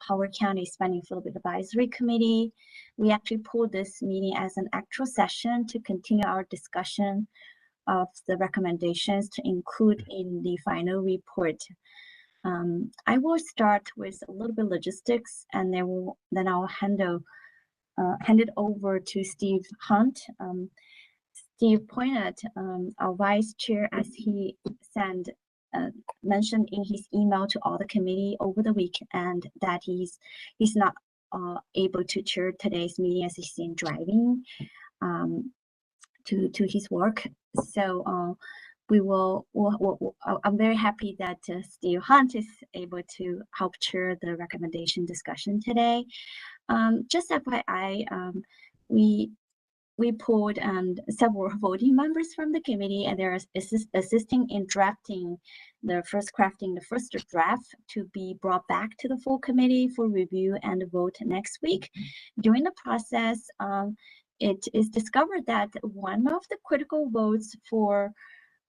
Howard County Spending Affordability Advisory Committee. We actually pulled this meeting as an actual session to continue our discussion of the recommendations to include in the final report. I will start with a little bit of logistics, and then I'll hand it over to Steve Hunt. Steve Pointed, our vice chair, as he mentioned in his email to all the committee over the week, and that he's not able to chair today's meeting as he's in driving to his work. So I'm very happy that Steve Hunt is able to help chair the recommendation discussion today. Just FYI, we pulled several voting members from the committee, and they're assisting in crafting the first draft to be brought back to the full committee for review and vote next week. During the process, it is discovered that one of the critical votes for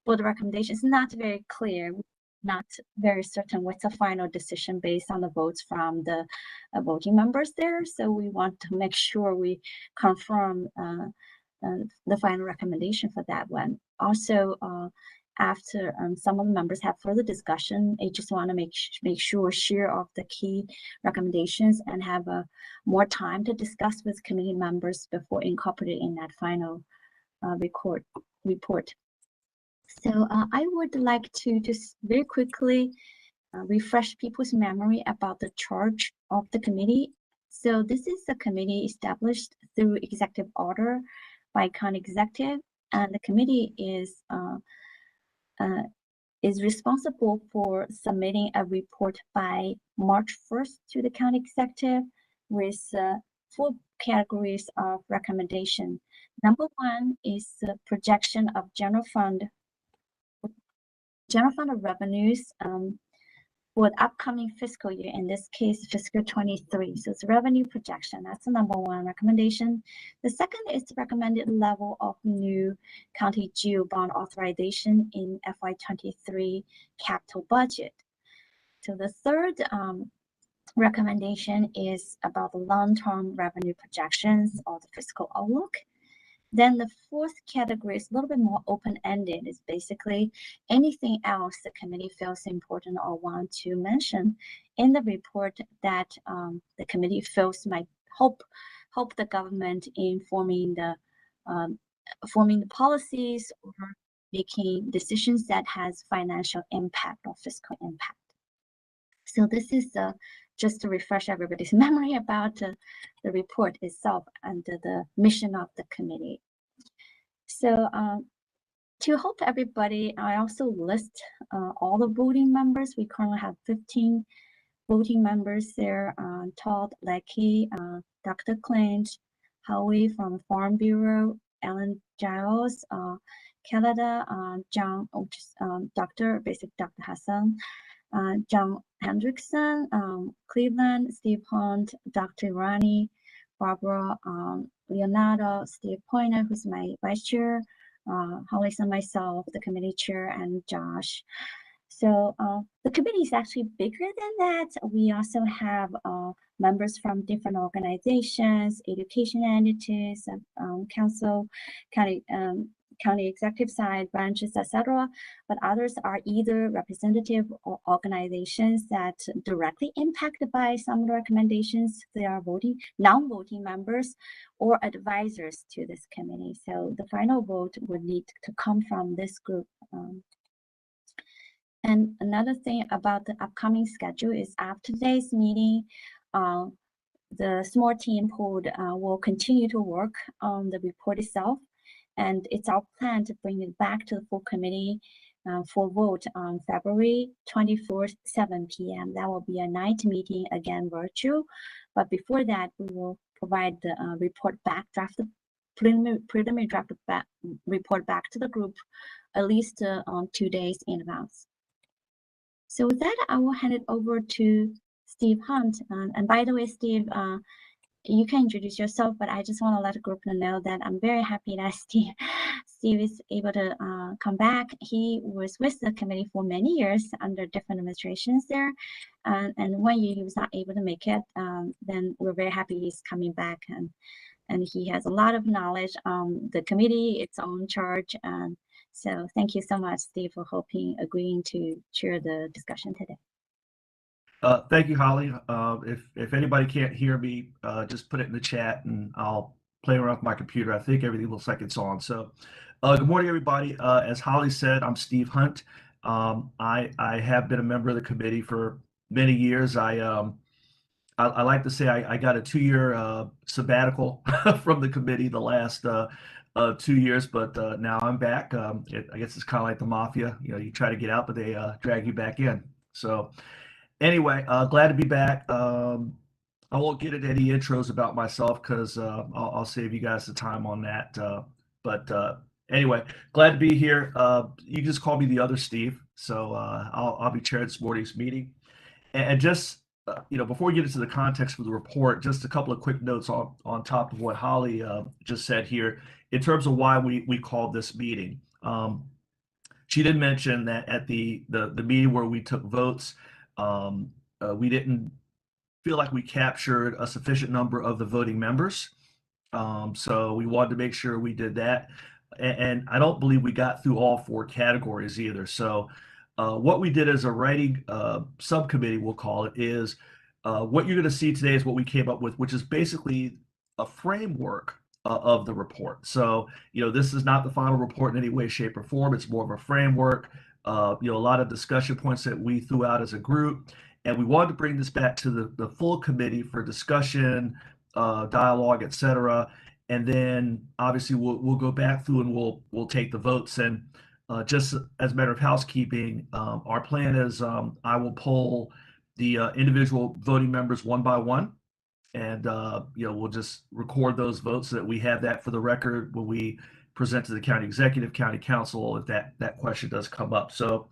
the recommendation is not very clear. Not very certain what's the final decision based on the votes from the voting members there. So we want to make sure we confirm the final recommendation for that one. Also, after some of the members have further discussion, I just want to make sure share of the key recommendations and have more time to discuss with committee members before incorporating in that final report. So I would like to just very quickly refresh people's memory about the charge of the committee. So this is a committee established through executive order by county executive, and the committee is responsible for submitting a report by March 1st to the county executive with 4 categories of recommendation. Number 1 is the projection of general fund revenues for the upcoming fiscal year, in this case, fiscal 23. So it's revenue projection. That's the number 1 recommendation. The second is the recommended level of new county GO bond authorization in FY23 capital budget. So the third recommendation is about the long-term revenue projections or the fiscal outlook. Then the 4th category is a little bit more open-ended. It's basically anything else the committee feels important or want to mention in the report that the committee feels might help the government in forming the policies or making decisions that has financial impact or fiscal impact. So this is just to refresh everybody's memory about the report itself and the mission of the committee. So to help everybody, I also list all the voting members. We currently have 15 voting members there. Todd Leckie, Dr. Clinch, Howie from Farm Bureau, Ellen Giles, Canada, John, Dr. Hassan, John Hendrickson, Cleveland, Steve Hunt, Dr. Irani, Barbara Leonardo, Steve Pointer, who's my vice chair, Hollis and myself, the committee chair, and Josh. So the committee is actually bigger than that. We also have members from different organizations, education entities, council, county executive side, branches, etc. But others are either representative or organizations that directly impacted by some of the recommendations. They are non-voting members or advisors to this committee. So the final vote would need to come from this group. And another thing about the upcoming schedule is after today's meeting, the small team pool will continue to work on the report itself. And it's our plan to bring it back to the full committee for vote on February 24th, 7 p.m. That will be a night meeting, again, virtual. But before that, we will provide the report back, preliminary draft report back to the group at least on 2 days in advance. So with that, I will hand it over to Steve Hunt. And by the way, Steve, you can introduce yourself, but I just want to let the group know that I'm very happy that Steve is able to come back. He was with the committee for many years under different administrations there. And 1 year he was not able to make it. Then we're very happy he's coming back, and he has a lot of knowledge on the committee, its own charge. So thank you so much, Steve, for agreeing to chair the discussion today. Thank you, Holly. If anybody can't hear me, just put it in the chat and I'll play around with my computer. I think everything looks like it's on. So good morning, everybody. As Holly said, I'm Steve Hunt. I have been a member of the committee for many years. I like to say I got a 2-year sabbatical from the committee the last 2 years, but now I'm back. I guess it's kind of like the mafia. You know, you try to get out, but they drag you back in. So anyway, glad to be back. I won't get into any intros about myself because I'll save you guys the time on that. But anyway, glad to be here. You can just call me the other Steve. So I'll be chairing this morning's meeting. And just before we get into the context for the report, just a couple of quick notes on top of what Holly just said here in terms of why we called this meeting. She did mention that at the meeting where we took votes, we didn't feel like we captured a sufficient number of the voting members. So we wanted to make sure we did that. And I don't believe we got through all 4 categories either. So what we did as a writing subcommittee, we'll call it, is what you're going to see today is what we came up with, which is basically a framework of the report. So, this is not the final report in any way, shape, or form. It's more of a framework. A lot of discussion points that we threw out as a group. And we wanted to bring this back to the full committee for discussion, dialogue, etc. And then obviously we'll go back through and we'll take the votes. And just as a matter of housekeeping, our plan is I will poll the individual voting members one by one, and we'll just record those votes so that we have that for the record when we present to the county executive, county council, if that question does come up. So,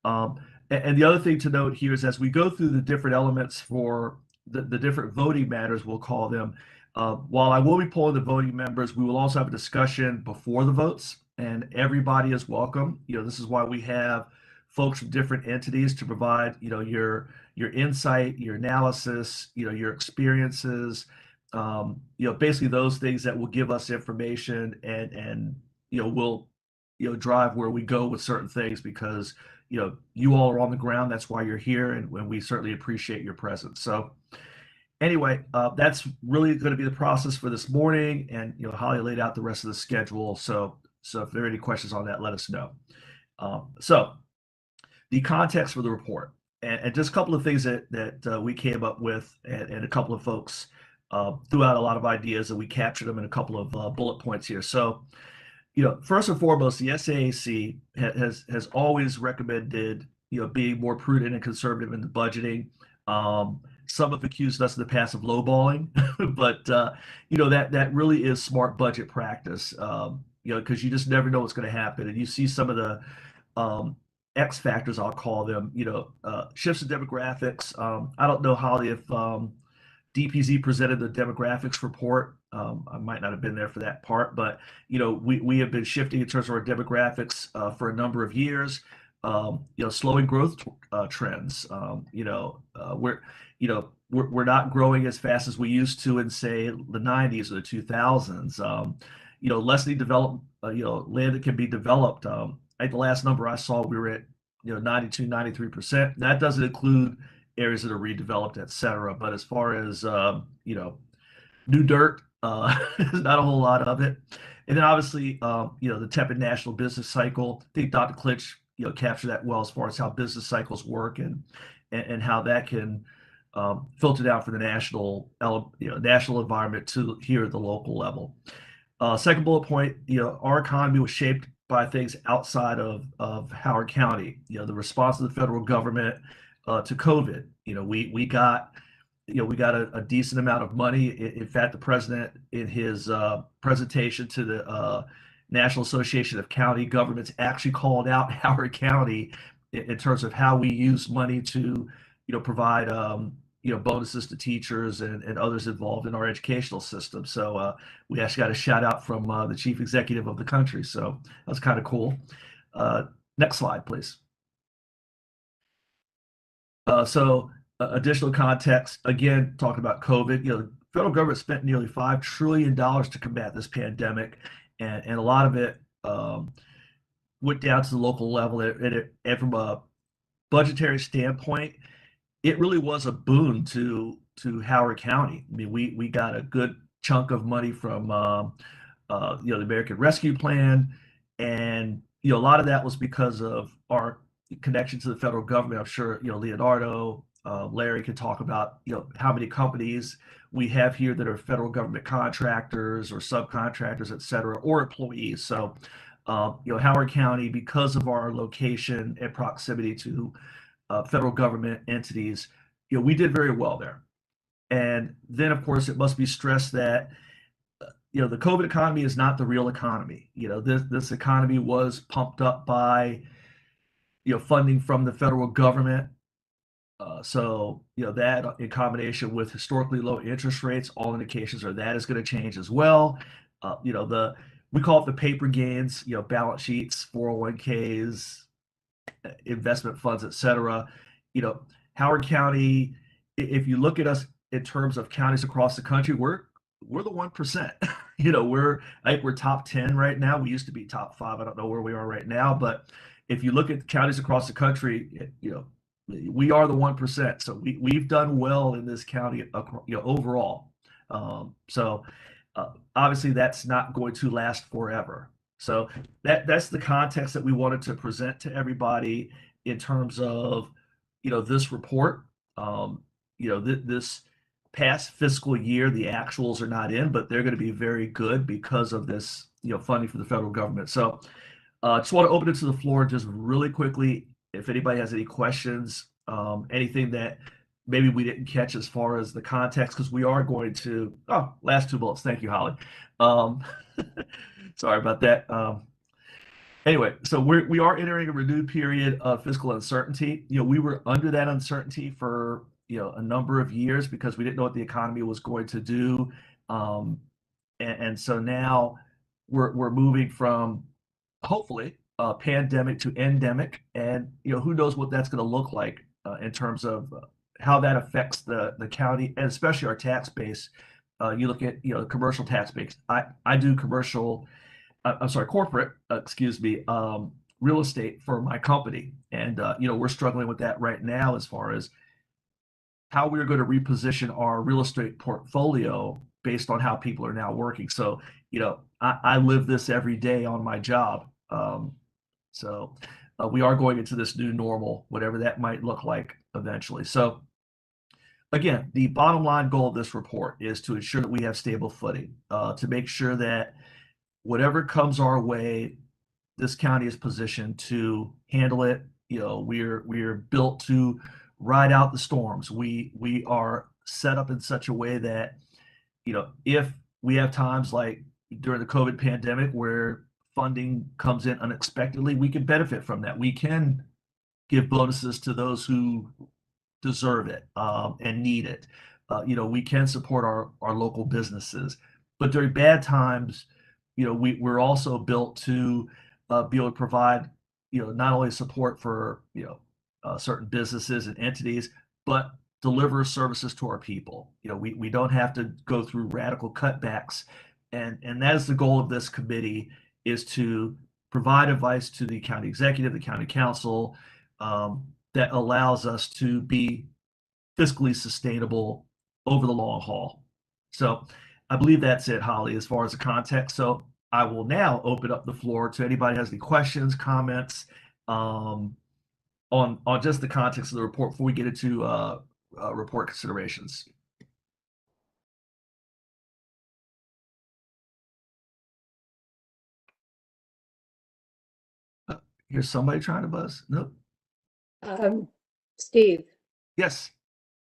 and the other thing to note here is as we go through the different elements for the different voting matters, we'll call them, while I will be polling the voting members, we will also have a discussion before the votes, and everybody is welcome. This is why we have folks from different entities to provide, your insight, your analysis, your experiences, basically those things that will give us information and will drive where we go with certain things, because you all are on the ground. That's why you're here, and we certainly appreciate your presence. So anyway, that's really going to be the process for this morning, and Holly laid out the rest of the schedule. So if there are any questions on that, let us know. So the context for the report, and just a couple of things that we came up with, and a couple of folks threw out a lot of ideas, and we captured them in a couple of bullet points here. So first and foremost, the SAAC has always recommended being more prudent and conservative in the budgeting. Some have accused us in the past of lowballing, but that really is smart budget practice. Because you just never know what's going to happen, and you see some of the X factors, I'll call them. Shifts in demographics. I don't know, Holly, if DPZ presented the demographics report. I might not have been there for that part, but we have been shifting in terms of our demographics for a number of years. Slowing growth trends. We're not growing as fast as we used to in, say, the 90s or the 2000s. Lessening developed, land that can be developed. I think the last number I saw, we were at 92, 93%. That doesn't include areas that are redeveloped, et cetera. But as far as new dirt, there's not a whole lot of it. And then obviously, the tepid national business cycle. I think Dr. Klitsch, captured that well as far as how business cycles work and how that can filter down for the national environment to here at the local level. Second bullet point, our economy was shaped by things outside of Howard County. The response of the federal government to COVID. We got a decent amount of money. In fact, the president, in his presentation to the National Association of County Governments, actually called out Howard County in terms of how we use money to, provide bonuses to teachers and others involved in our educational system. So we actually got a shout out from the chief executive of the country. So that's kind of cool. Next slide, please. So additional context, again, talking about COVID, the federal government spent nearly $5 trillion to combat this pandemic, and a lot of it went down to the local level. And from a budgetary standpoint, it really was a boon to Howard County. I mean, we got a good chunk of money from the American Rescue Plan, and a lot of that was because of our connection to the federal government. I'm sure Leonardo, Larry could talk about how many companies we have here that are federal government contractors or subcontractors, et cetera, or employees. So Howard County, because of our location and proximity to federal government entities, we did very well there. And then, of course, it must be stressed that the COVID economy is not the real economy. This economy was pumped up by funding from the federal government. So that in combination with historically low interest rates, all indications are that is going to change as well. We call it the paper gains, balance sheets, 401ks, investment funds, et cetera. Howard County, if you look at us in terms of counties across the country, we're the 1%. I think we're top 10 right now. We used to be top 5. I don't know where we are right now, but if you look at counties across the country, we are the 1%. So we've done well in this county, overall. So obviously that's not going to last forever. So that's the context that we wanted to present to everybody in terms of this report. This past fiscal year, the actuals are not in, but they're going to be very good because of this funding from the federal government. So just want to open it to the floor just really quickly. If anybody has any questions, anything that maybe we didn't catch as far as the context, because we are going to, last 2 bullets. Thank you, Holly. Sorry about that. Anyway, so we are entering a renewed period of fiscal uncertainty. We were under that uncertainty for a number of years because we didn't know what the economy was going to do, and so now we're moving from hopefully pandemic to endemic, and who knows what that's going to look like in terms of how that affects the county and especially our tax base. You look at commercial tax base. I do commercial. I'm sorry, corporate. Real estate for my company, and we're struggling with that right now as far as how we're going to reposition our real estate portfolio based on how people are now working. So I live this every day on my job. So we are going into this new normal, whatever that might look like eventually. So again, the bottom line goal of this report is to ensure that we have stable footing, to make sure that whatever comes our way, this county is positioned to handle it. We're built to ride out the storms. We are set up in such a way that if we have times like during the COVID pandemic where funding comes in unexpectedly, we can benefit from that. We can give bonuses to those who deserve it and need it. We can support our local businesses, but during bad times, we're also built to be able to provide not only support for certain businesses and entities, but deliver services to our people. We don't have to go through radical cutbacks, and that is the goal of this committee, is to provide advice to the county executive, the county council, that allows us to be fiscally sustainable over the long haul. So I believe that's it, Holly, as far as the context. So I will now open up the floor to anybody who has any questions, comments on just the context of the report before we get into report considerations. Here's somebody trying to buzz. Nope. Steve, Yes.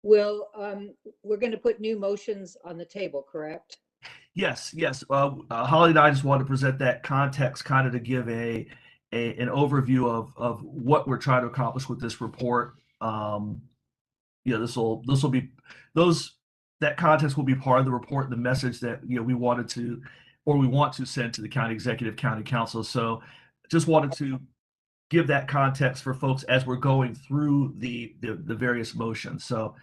we're going to put new motions on the table, correct? Yes. Holly and I just wanted to present that context, kind of to give an overview of what we're trying to accomplish with this report. this will be that context will be part of the report, the message that we want to send to the county executive, county council. So just wanted to give that context for folks as we're going through the various motions. So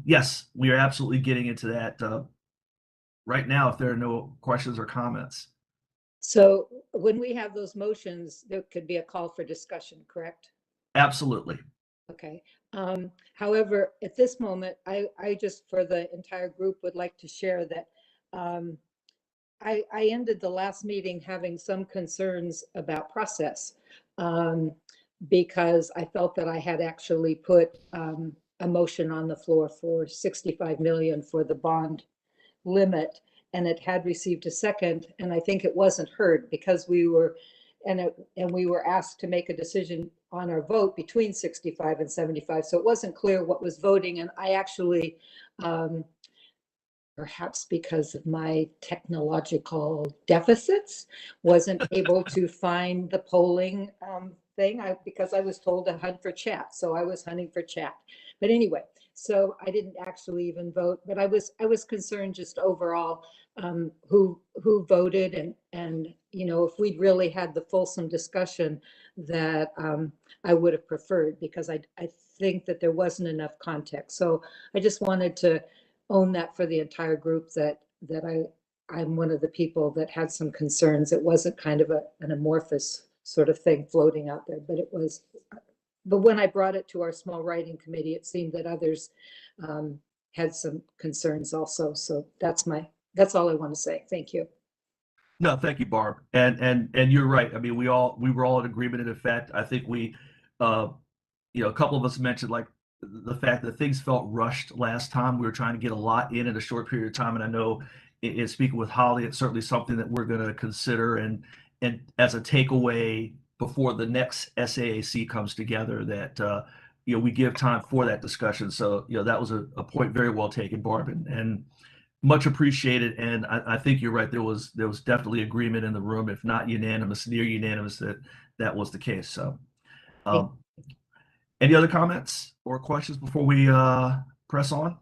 yes, we are absolutely getting into that right now if there are no questions or comments. So when we have those motions, there could be a call for discussion, correct? Absolutely. Okay. However, at this moment, I just, for the entire group, would like to share that I ended the last meeting having some concerns about process because I felt that I had actually put a motion on the floor for 65 million for the bond limit, and it had received a second, and I think it wasn't heard because we were asked to make a decision on our vote between 65 and 75. So it wasn't clear what was voting, and I actually perhaps because of my technological deficits, wasn't able to find the polling thing because I was told to hunt for chat. So I was hunting for chat. But anyway, so I didn't actually even vote, but I was concerned just overall who voted and if we'd really had the fulsome discussion that I would have preferred, because I think that there wasn't enough context. So I just wanted to own that for the entire group, that I'm one of the people that had some concerns. It wasn't kind of an amorphous sort of thing floating out there, but it was. But when I brought it to our small writing committee, it seemed that others had some concerns also. So that's all I want to say. Thank you. No, thank you, Barb. And you're right. I mean, we were all in agreement. In fact, I think we, a couple of us mentioned like the fact that things felt rushed last time. We were trying to get a lot in a short period of time. And I know in speaking with Holly, it's certainly something that we're going to consider and as a takeaway before the next SAAC comes together, that we give time for that discussion. So that was a point very well taken, Barb, and much appreciated. And I think you're right. There was definitely agreement in the room, if not unanimous, near unanimous, that was the case. So any other comments or questions before we press on?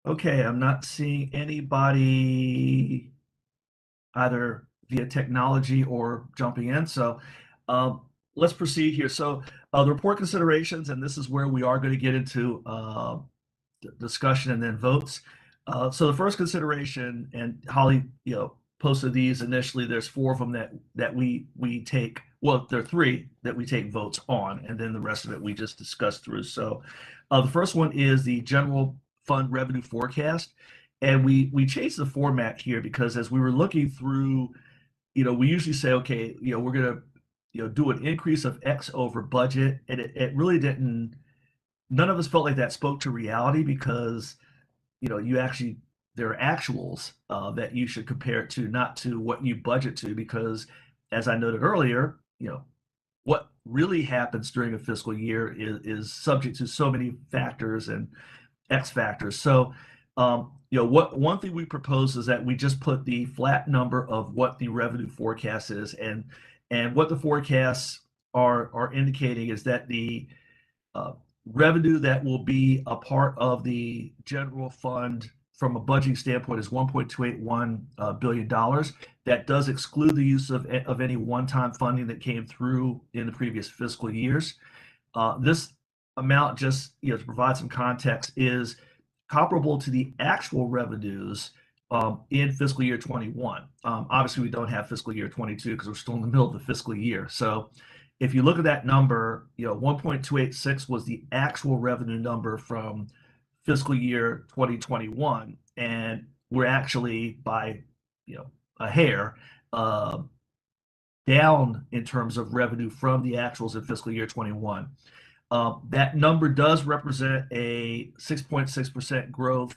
Okay, I'm not seeing anybody either via technology or jumping in. So let's proceed here. So the report considerations, and this is where we are going to get into discussion and then votes. So the first consideration, and Holly, posted these initially. There's 4 of them that we take. Well, there are 3 that we take votes on, and then the rest of it we just discussed through. So the first one is the general fund revenue forecast, and we changed the format here because as we were looking through, we usually say, okay, we're gonna do an increase of X over budget, and it really didn't. None of us felt like that spoke to reality because there are actuals that you should compare it to, not to what you budget to, because as I noted earlier, what really happens during a fiscal year is subject to so many factors and X factors. So one thing we propose is that we just put the flat number of what the revenue forecast is, and what the forecasts are indicating is that the revenue that will be a part of the general fund from a budgeting standpoint is $1.281 billion. That does exclude the use of any one-time funding that came through in the previous fiscal years. This amount, just to provide some context, is comparable to the actual revenues in fiscal year 21. Obviously, we don't have fiscal year 22 because we're still in the middle of the fiscal year. So if you look at that number, 1.286 was the actual revenue number from fiscal year 2021, and we're actually by a hair down in terms of revenue from the actuals in fiscal year 21. That number does represent a 6.6% growth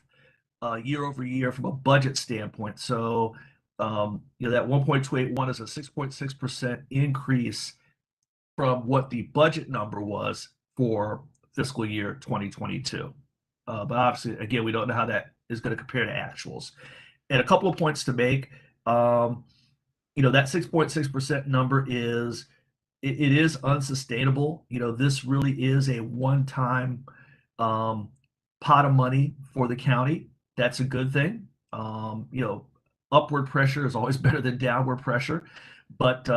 year over year from a budget standpoint. So that 1.281 is a 6.6% increase from what the budget number was for fiscal year 2022. But obviously, again, we don't know how that is going to compare to actuals. And a couple of points to make. That 6.6% number is it is unsustainable. This really is a one-time pot of money for the county. That's a good thing. Upward pressure is always better than downward pressure, but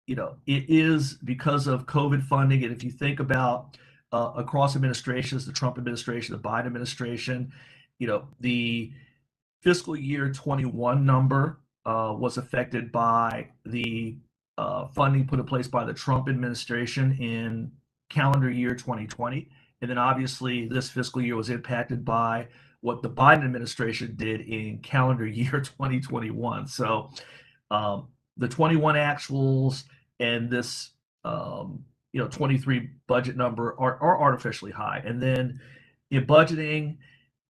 it is because of COVID funding. And if you think about across administrations, the Trump administration, the Biden administration, the fiscal year 21 number was affected by the funding put in place by the Trump administration in calendar year 2020. And then obviously this fiscal year was impacted by what the Biden administration did in calendar year 2021. So the 21 actuals and this 23 budget number are artificially high. And then in budgeting,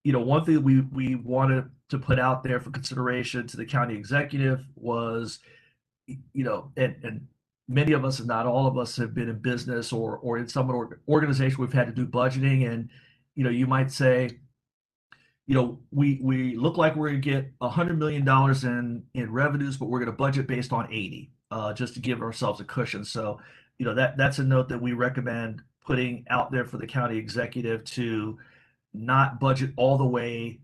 one thing we wanted to put out there for consideration to the county executive was, and many of us, if not all of us, have been in business or in some organization we've had to do budgeting. And, you might say, we look like we're going to get $100 million in revenues, but we're going to budget based on 80, just to give ourselves a cushion. So, that's a note that we recommend putting out there for the county executive to not budget all the way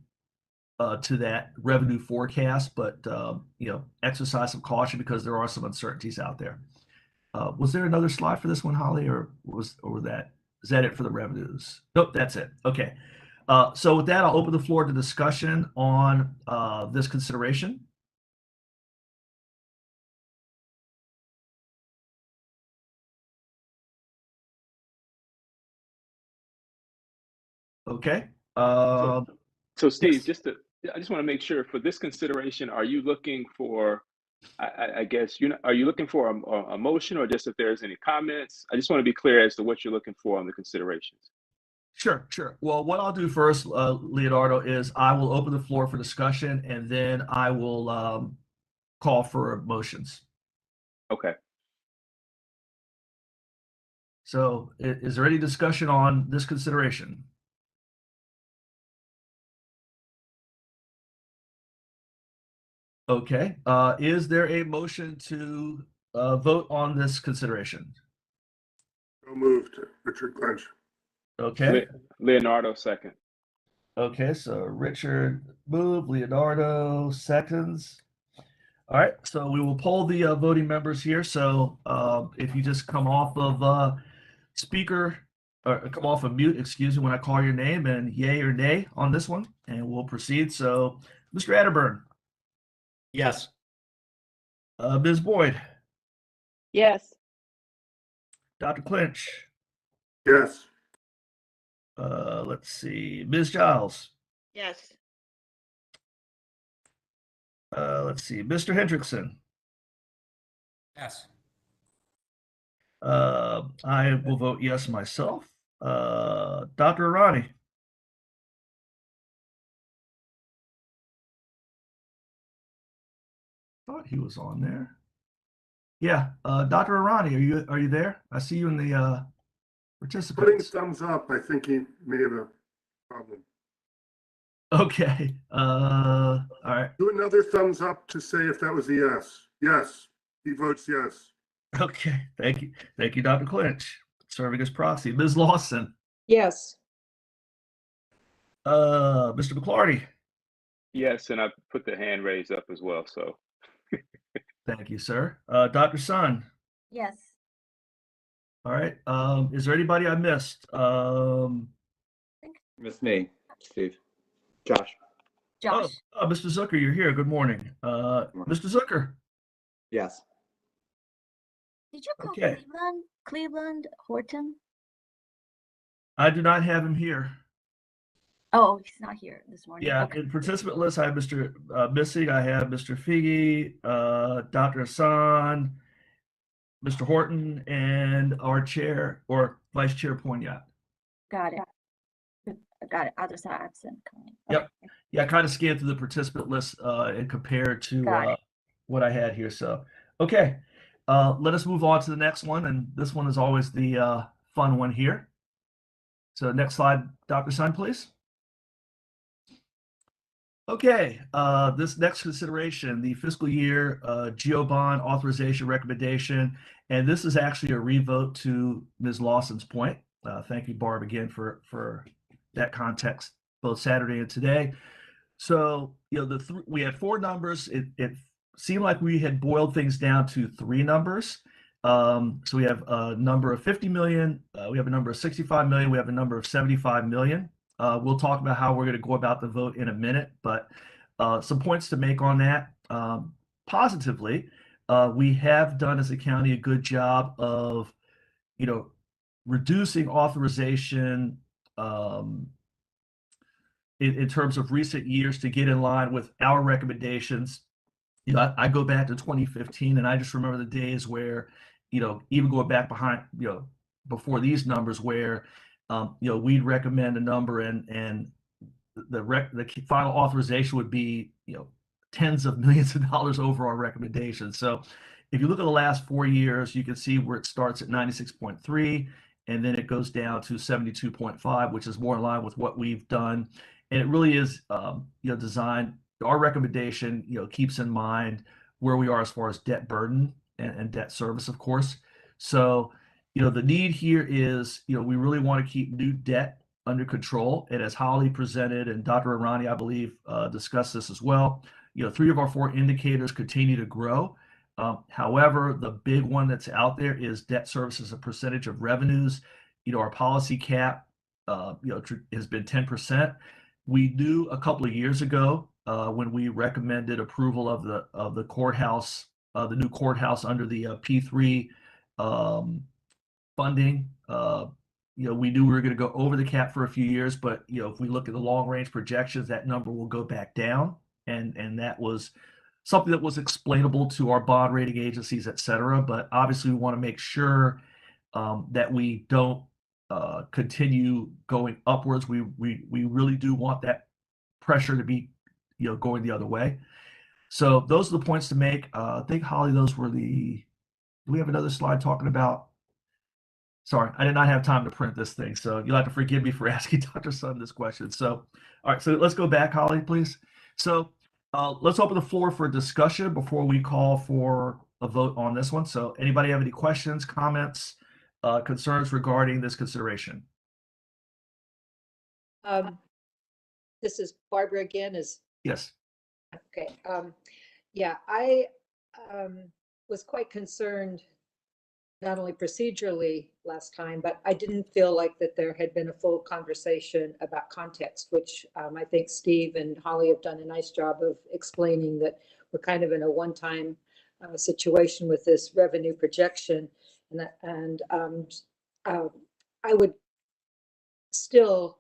to that revenue forecast, but exercise some caution because there are some uncertainties out there. Was there another slide for this one, Holly, or is that it for the revenues? Nope, that's it. Okay. So with that, I'll open the floor to discussion on this consideration. Okay. So Steve, yes. I just want to make sure for this consideration, are you looking for, I guess, are you looking for a motion or just if there's any comments? I just want to be clear as to what you're looking for on the considerations. Sure. Well, what I'll do first, Leonardo, is I will open the floor for discussion and then I will call for motions. Okay. So is there any discussion on this consideration? Okay. Is there a motion to vote on this consideration? So moved, Richard Clench. Okay. Leonardo, second. Okay, so Richard moved, Leonardo seconds. All right, so we will poll the voting members here. So if you just come off of speaker, or come off of mute, excuse me, when I call your name, and yay or nay on this one, and we'll proceed. So Mr. Atterburn. Yes. Ms. Boyd. Yes. Dr. Clinch. Yes. Let's see, Ms. Giles. Yes. Let's see, Mr. Hendrickson. Yes. I will vote yes myself. Dr. Arani. Thought he was on there. Yeah, Dr. Arani, are you there? I see you in the Putting participants. thumbs up, I think he may have a problem. Okay. All right. Do another thumbs up to say if that was a yes. Yes, he votes yes. Okay. Thank you, Dr. Clinch, serving as proxy. Ms. Lawson. Yes. Mr. McClarty. Yes, and I put the hand raised up as well. So Thank you, sir. Dr. Sun. Yes. All right. Is there anybody I missed? Miss me, Steve. Josh. Josh. Oh, Mr. Zucker, you're here. Good morning. Mr. Zucker. Yes. Did you call Okay. Cleveland Horton? I do not have him here. Oh, he's not here this morning. Yeah, Okay. in participant list, I have Mr. Missing. I have Mr. Figi, Dr. Hassan, Mr. Horton, and our chair or Vice Chair Poignat. Got it. Got it. Others are absent. Yep. Okay. Yeah, I kind of scanned through the participant list and compared to what I had here. So, okay, let us move on to the next one. And this one is always the fun one here. So next slide, Dr. Sun, please. Okay, this next consideration, the fiscal year GO bond authorization recommendation, and this is actually a revote to Ms. Lawson's point. Thank you, Barb, again for that context, both Saturday and today. So, you know, we had 4 numbers. It seemed like we had boiled things down to 3 numbers. So we have a number of 50 million, we have a number of 65 million, we have a number of 75 million. We'll talk about how we're going to go about the vote in a minute, but some points to make on that. Positively, we have done as a county a good job of, you know, reducing authorization in terms of recent years to get in line with our recommendations. You know, I go back to 2015, and I just remember the days where, you know, even going back behind, you know, before these numbers, where, you know, we'd recommend a number and the final authorization would be, you know, tens of millions of dollars over our recommendation. So if you look at the last 4 years, you can see where it starts at 96.3, and then it goes down to 72.5, which is more in line with what we've done. And it really is, you know, designed. Our recommendation, you know, keeps in mind where we are as far as debt burden and debt service, of course. So, you know, the need here is, you know, we really want to keep new debt under control. And as Holly presented, and Dr. Irani, I believe, discussed this as well, you know, 3 of our 4 indicators continue to grow. However, the big one that's out there is debt service as a percentage of revenues. You know, our policy cap, you know, has been 10%. We knew a couple of years ago when we recommended approval of the courthouse, the new courthouse under the P3 funding. You know, we knew we were going to go over the cap for a few years, but, you know, if we look at the long range projections, that number will go back down, and that was something that was explainable to our bond rating agencies, et cetera. But obviously, we want to make sure that we don't continue going upwards. We really do want that pressure to be, you know, going the other way. So those are the points to make. I think, Holly, those were the. Do we have another slide talking about? Sorry, I did not have time to print this thing, so you'll have to forgive me for asking Dr. Sun this question. So, all right, so let's go back, Holly, please. So let's open the floor for discussion before we call for a vote on this one. So anybody have any questions, comments, concerns regarding this consideration? This is Barbara again. Yes. Okay. Yeah, I was quite concerned, not only procedurally last time, but I didn't feel like that there had been a full conversation about context, which I think Steve and Holly have done a nice job of explaining, that we're kind of in a one-time situation with this revenue projection. And I would still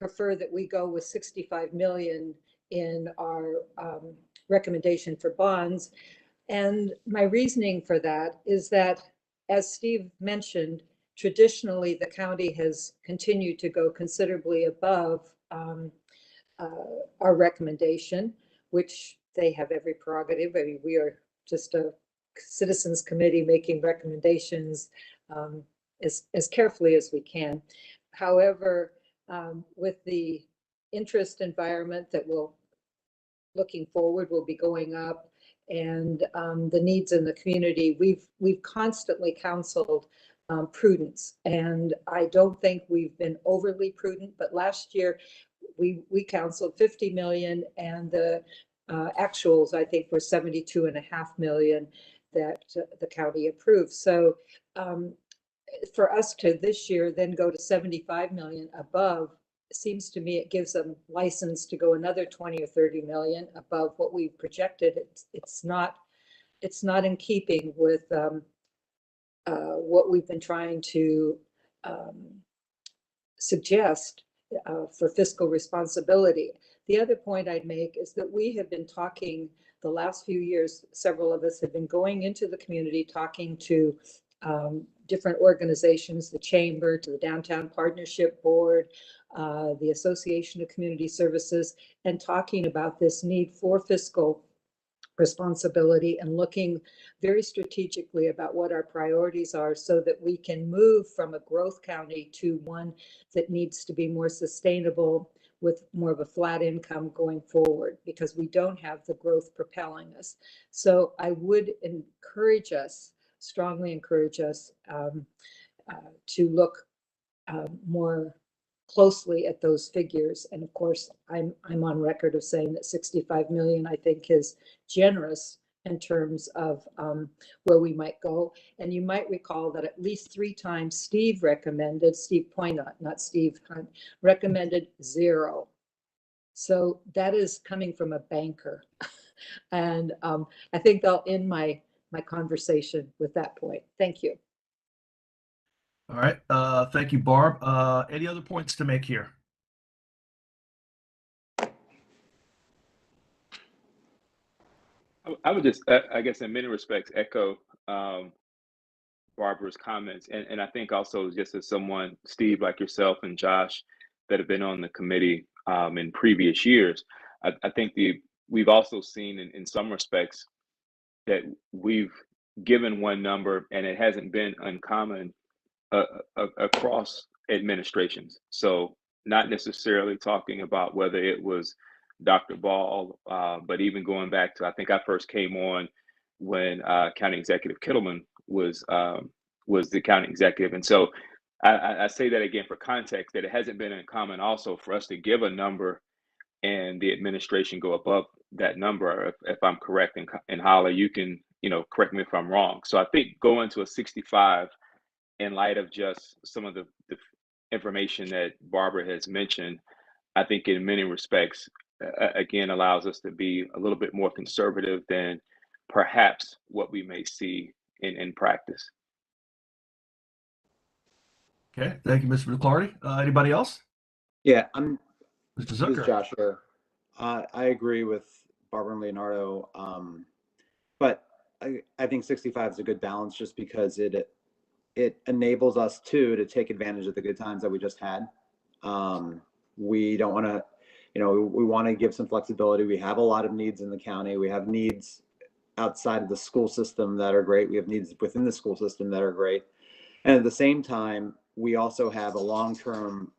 prefer that we go with 65 million in our recommendation for bonds. And my reasoning for that is that, as Steve mentioned, traditionally the county has continued to go considerably above our recommendation, which they have every prerogative. I mean, we are just a citizens committee making recommendations as carefully as we can. However, with the interest environment that will, looking forward, will be going up, and the needs in the community, we've constantly counseled prudence, and I don't think we've been overly prudent. But last year we counseled 50 million, and the actuals, I think, were 72.5 million that the county approved. So for us to this year then go to 75 million above, seems to me it gives them license to go another 20 or 30 million above what we projected. It's not in keeping with what we've been trying to suggest for fiscal responsibility. The other point I'd make is that we have been talking the last few years, several of us have been going into the community, talking to different organizations, the Chamber, to the Downtown Partnership Board, the Association of Community Services, and talking about this need for fiscal responsibility and looking very strategically about what our priorities are, so that we can move from a growth county to one that needs to be more sustainable with more of a flat income going forward because we don't have the growth propelling us. So I would encourage us, strongly encourage us to look more closely at those figures. And of course, I'm on record of saying that 65 million I think is generous in terms of where we might go. And you might recall that at least 3 times Steve Poynott, not Steve Hunt, recommended 0. So that is coming from a banker. And I think I'll end my conversation with that point. Thank you. All right. Thank you, Barb. Any other points to make here? I would just, I guess, in many respects, echo Barbara's comments, and I think also just as someone, Steve, like yourself and Josh, that have been on the committee in previous years, I think we've also seen in some respects that we've given one number, and it hasn't been uncommon across administrations. So not necessarily talking about whether it was Dr. Ball, but even going back to, I think I first came on when County Executive Kittleman was the county executive. And so I say that again for context, that it hasn't been uncommon also for us to give a number and the administration go above that number. If I'm correct, and Holly, you can, correct me if I'm wrong. So I think going to a 65 in light of just some of the information that Barbara has mentioned, I think in many respects, again, allows us to be a little bit more conservative than perhaps what we may see in practice. Okay, thank you, Mr. McClarty. Anybody else? Yeah, Mr. this is Zucker. Josh here. I agree with Barbara and Leonardo, but I think 65 is a good balance just because it enables us to take advantage of the good times that we just had. We don't want to, we want to give some flexibility. We have a lot of needs in the county. We have needs outside of the school system that are great. We have needs within the school system that are great. And at the same time, we also have a long-term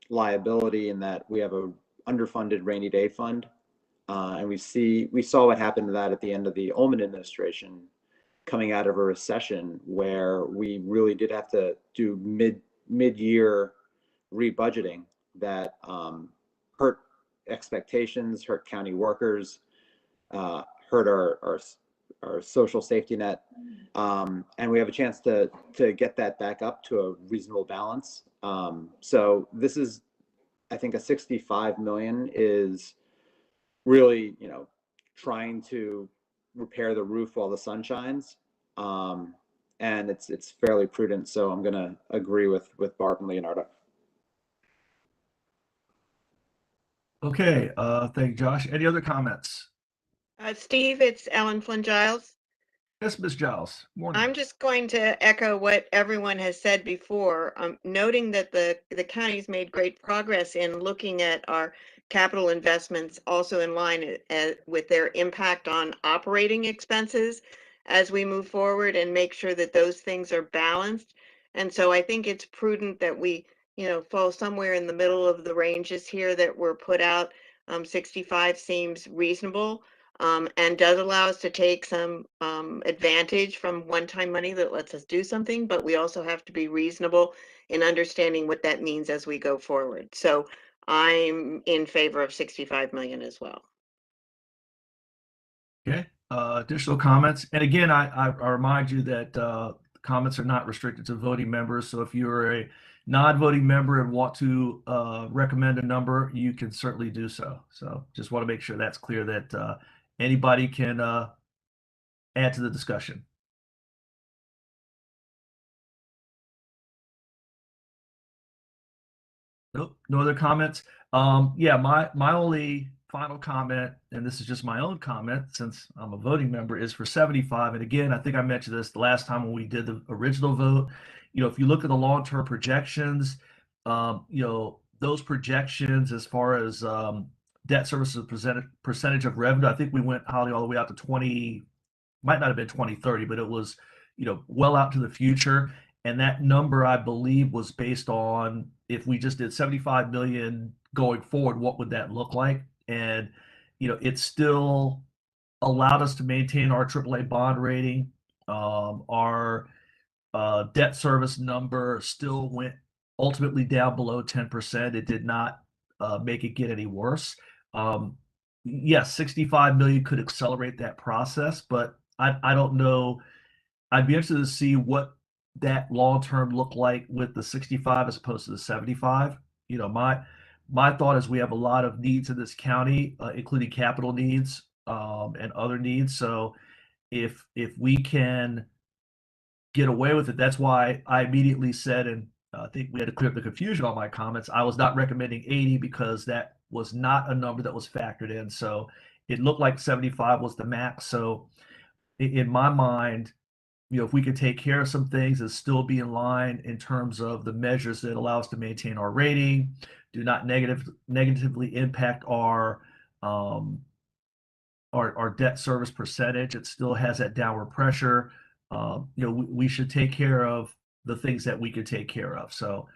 liability in that we have a underfunded rainy day fund. And we saw what happened to that at the end of the Ullman administration, coming out of a recession where we really did have to do mid-year rebudgeting that hurt expectations, hurt county workers, hurt our social safety net, and we have a chance to get that back up to a reasonable balance. So this is, I think, a 65 million is really, trying to repair the roof while the sun shines, and it's fairly prudent. So I'm going to agree with Barb and Leonardo. Okay, thank you, Josh. Any other comments? Steve, it's Ellen Flynn Giles. Yes, Ms. Giles. Morning. I'm just going to echo what everyone has said before, noting that the county's made great progress in looking at our capital investments also in line with their impact on operating expenses as we move forward and make sure that those things are balanced. And so I think it's prudent that we, fall somewhere in the middle of the ranges here that were put out. 65 seems reasonable. And does allow us to take some advantage from one-time money that lets us do something, but we also have to be reasonable in understanding what that means as we go forward. So I'm in favor of 65 million as well. Okay, additional comments. And again, I remind you that comments are not restricted to voting members. So if you're a non-voting member and want to recommend a number, you can certainly do so. So just want to make sure that's clear that anybody can add to the discussion. Nope, no other comments. Yeah, my only final comment, and this is just my own comment since I'm a voting member, is for 75. And again, I think I mentioned this the last time when we did the original vote. If you look at the long-term projections, those projections as far as debt service percentage of revenue, I think we went, Holly, all the way out to 20, might not have been 2030, but it was, well out to the future. And that number, I believe, was based on if we just did 75 million going forward, what would that look like? And, it still allowed us to maintain our AAA bond rating. Our debt service number still went ultimately down below 10%. It did not make it get any worse. Yes, 65 million could accelerate that process, but I don't know. I'd be interested to see what that long-term look like with the 65 as opposed to the 75. My thought is we have a lot of needs in this county, including capital needs and other needs. So if we can get away with it, that's why I immediately said, and I think we had to clear up the confusion on my comments, I was not recommending 80 because that was not a number that was factored in. So it looked like 75 was the max. So in my mind, if we could take care of some things and still be in line in terms of the measures that allow us to maintain our rating, do not negatively impact our debt service percentage, it still has that downward pressure. We should take care of the things that we could take care of. So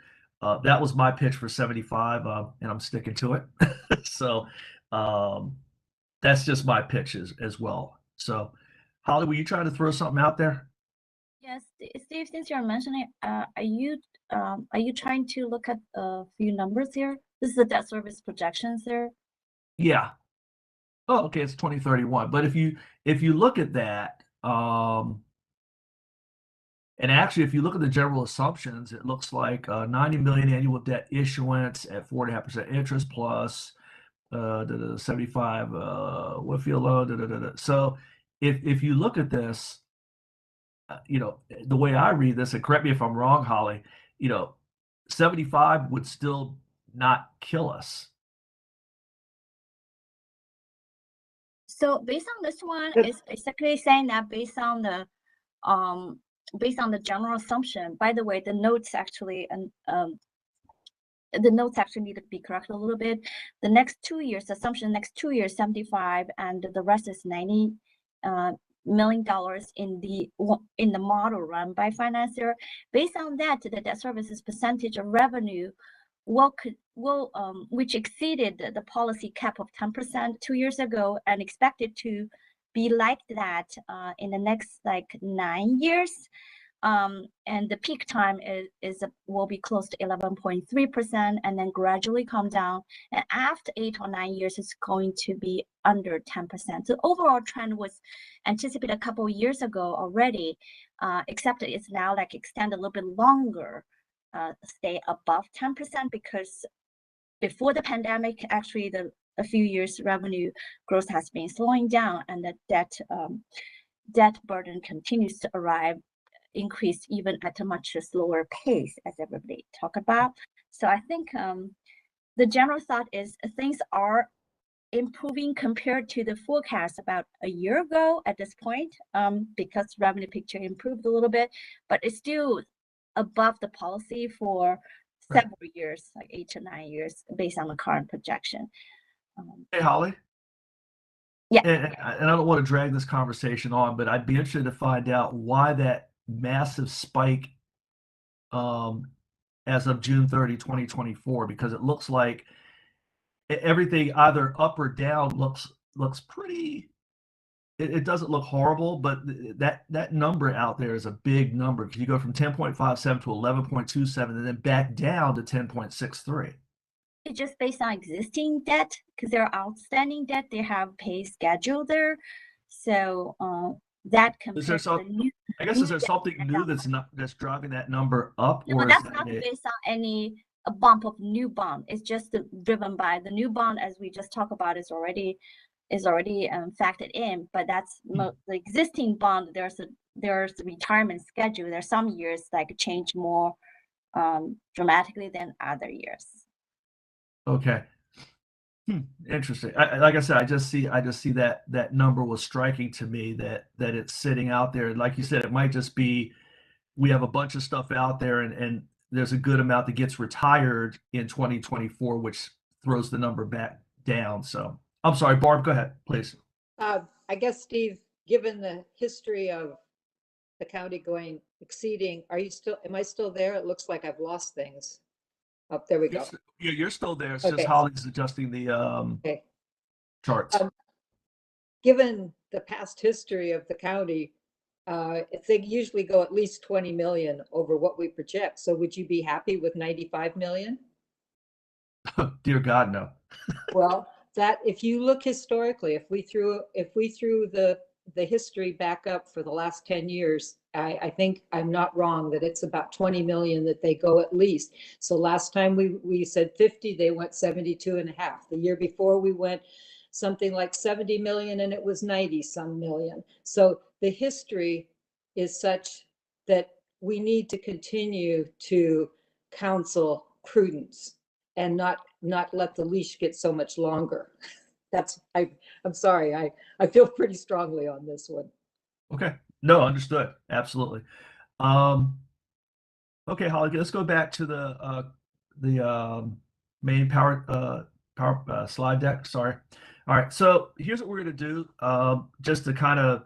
that was my pitch for 75, and I'm sticking to it. So that's just my pitch as well. So Holly, were you trying to throw something out there? Yes, Steve, since you're mentioning, are you trying to look at a few numbers here? This is the debt service projections there. Yeah. Oh, okay, it's 2031. But if you look at that, and actually, if you look at the general assumptions, it looks like 90 million annual debt issuance at 4.5% interest plus 75 Whitfield loan. So if you look at this, the way I read this, and correct me if I'm wrong, Holly, 75 would still not kill us. So based on this one, it's basically saying that based on the general assumption. By the way, the notes actually need to be corrected a little bit. The next 2 years assumption, next 2 years 75, and the rest is 90 million dollars in the model run by financier. Based on that, the debt services percentage of revenue which exceeded the policy cap of 10% 2 years ago and expected to be like that in the next 9 years. And the peak time will be close to 11.3% and then gradually come down. And after 8 or 9 years, it's going to be under 10%. So overall trend was anticipated a couple of years ago already, except it's now extend a little bit longer, stay above 10% because before the pandemic, actually a few years revenue growth has been slowing down and the debt burden continues to increase even at a much slower pace as everybody talk about. So I think the general thought is things are improving compared to the forecast about a year ago at this point, because revenue picture improved a little bit, but it's still above the policy for several years, 8 to 9 years, based on the current projection. Hey, Holly. Yeah. And I don't want to drag this conversation on, but I'd be interested to find out why that massive spike as of June 30, 2024, because it looks like everything either up or down looks pretty. It doesn't look horrible, but that number out there is a big number because you go from 10.57 to 11.27 and then back down to 10.63. It's just based on existing debt because they're outstanding debt. They have pay schedule there, so that compares to the new. I guess is there something new that's driving that number up? No, but that's not based on any bump of new bond. It's just driven by the new bond, as we just talked about, is already factored in. But that's the existing bond. There's a retirement schedule. There's some years change more dramatically than other years. Okay. Interesting. Like I said, I just see that number was striking to me that it's sitting out there. Like you said, it might just be we have a bunch of stuff out there and there's a good amount that gets retired in 2024, which throws the number back down. So I'm sorry, Barb, go ahead, please. I guess, Steve, given the history of the county going exceeding, am I still there? It looks like I've lost things. Oh, there we go. You're still there. It's Okay. just Holly's adjusting the Okay. charts. Given the past history of the county, they usually go at least 20 million over what we project. So would you be happy with 95 million? Dear God, no. Well, that if you look historically, if we threw the history back up for the last 10 years, I think I'm not wrong that it's about 20 million that they go at least. So last time we said 50, they went 72 and a half. The year before we went something like 70 million and it was 90 some million. So the history is such that we need to continue to counsel prudence and not let the leash get so much longer. I'm sorry, I feel pretty strongly on this one. Okay. No, understood. Absolutely. Okay, Holly, let's go back to the main power slide deck. Sorry. All right. So here's what we're going to do, just to kind of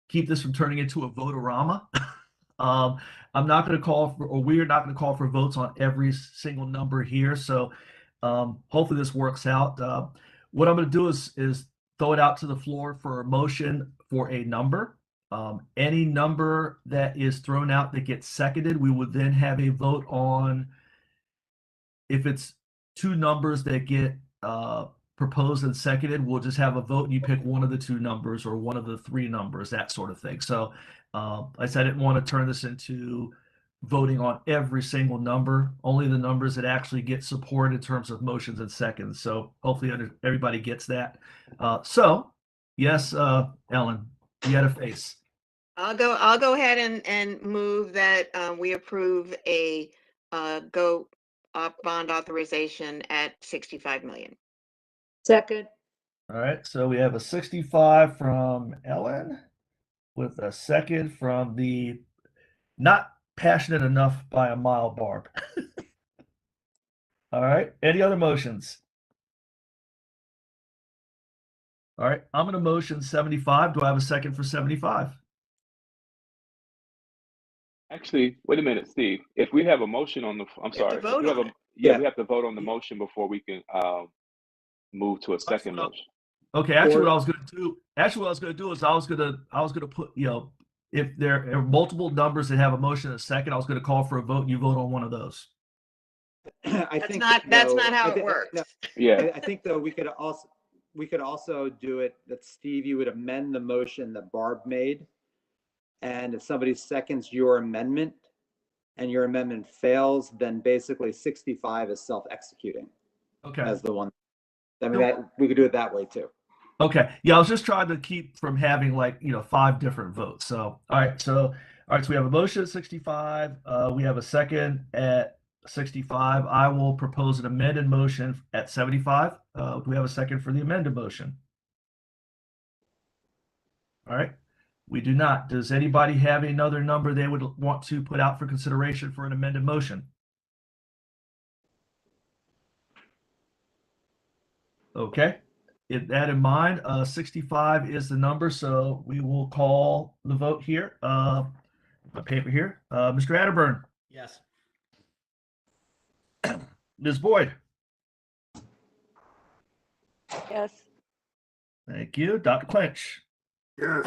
keep this from turning into a vote-orama. I'm not going to call for, or we're not going to call for votes on every single number here. So hopefully this works out. What I'm going to do is throw it out to the floor for a motion for a number. Any number that is thrown out that gets seconded, we would then have a vote on if it's two numbers that get proposed and seconded, we'll just have a vote and you pick one of the two numbers or one of the three numbers, that sort of thing. So I said I didn't want to turn this into voting on every single number, only the numbers that actually get support in terms of motions and seconds. So hopefully everybody gets that. So yes, Ellen, you had a face. I'll go ahead and move that we approve a bond authorization at 65 million. Second. All right, so we have a 65 from Ellen with a second from the not passionate enough by a mile Barb. All right, any other motions? All right, I'm going to motion 75. Do I have a second for 75? Actually, wait a minute, Steve. If we have a motion on the, I'm sorry. If we have a, yeah, we have to vote on the motion before we can move to a second motion. Okay, actually, what I was going to do is I was going to put, you know, if there are multiple numbers that have a motion and a second, I was going to call for a vote and you vote on one of those. That's not how it works. No, Yeah. I think though we could also do it that Steve, you would amend the motion that Barb made. And if somebody seconds your amendment and your amendment fails, then basically 65 is self-executing. Okay. As the one. I mean, we could do it that way too. Okay. Yeah, I was just trying to keep from having 5 different votes. So, all right. So we have a motion at 65. We have a second at 65. I will propose an amended motion at 75. Do we have a second for the amended motion? All right. We do not. Does anybody have another number they would want to put out for consideration for an amended motion? Okay. With that in mind, 65 is the number, so we will call the vote here. My paper here. Mr. Atterburn. Yes. Ms. Boyd. Yes. Thank you. Dr. Clinch. Yes.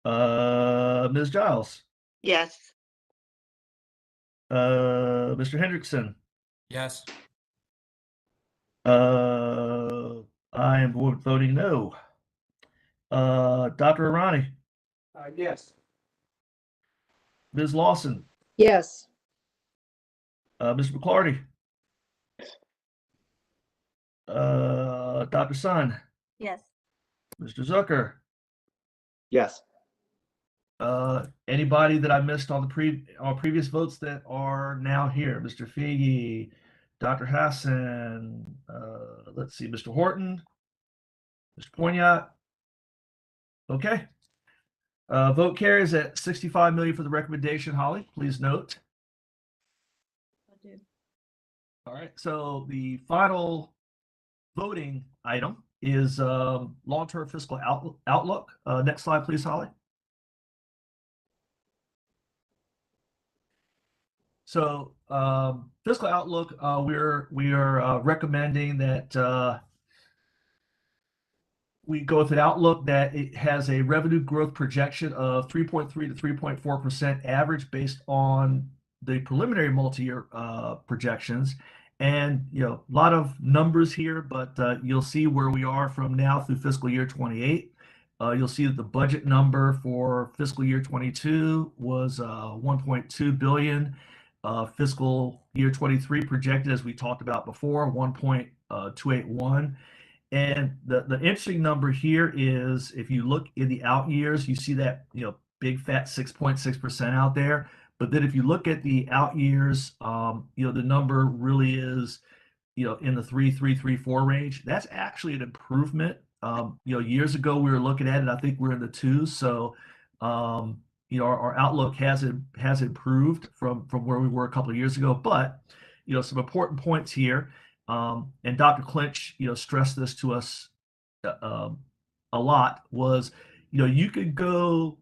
Ms. Giles. Yes. Mr. Hendrickson. Yes. I am voting no. Dr. Arani. Yes. Ms. Lawson. Yes. Mr. McClarty. Dr. Sun. Yes. Mr. Zucker. Yes. Anybody that I missed on the previous votes that are now here? Mr. Figi, Dr. Hassan, let's see, Mr. Horton, Mr. Poignot. Okay. Vote carries at 65 million for the recommendation. Holly, please note. All right. So the final voting item is long-term fiscal outlook. Next slide, please, Holly. So fiscal outlook, we are recommending that we go with an outlook that it has a revenue growth projection of 3.3 to 3.4% average based on the preliminary multi-year projections. And a lot of numbers here, but you'll see where we are from now through fiscal year 28. You'll see that the budget number for fiscal year 22 was 1.2 billion. Fiscal year 23 projected, as we talked about before, 1.281. And the interesting number here is if you look in the out years, you see that big fat 6.6% out there. But then if you look at the out years, the number really is in the 3.4 range. That's actually an improvement. Years ago we were looking at it, I think we're in the 2s. So our outlook has improved from where we were a couple of years ago. But some important points here. And Dr. Clinch, stressed this to us a lot, was, you could go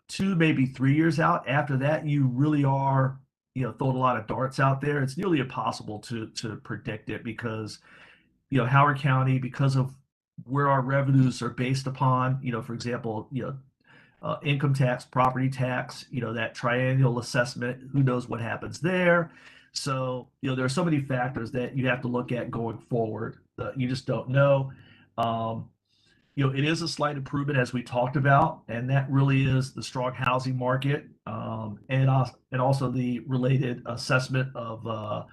2, maybe 3 years out. After that, you really are, throwing a lot of darts out there. It's nearly impossible to predict it because, Howard County, because of where our revenues are based upon, for example, income tax, property tax, that triennial assessment, who knows what happens there. So, there are so many factors that you have to look at going forward. You just don't know. It is a slight improvement, as we talked about, and that really is the strong housing market, and also the related assessment of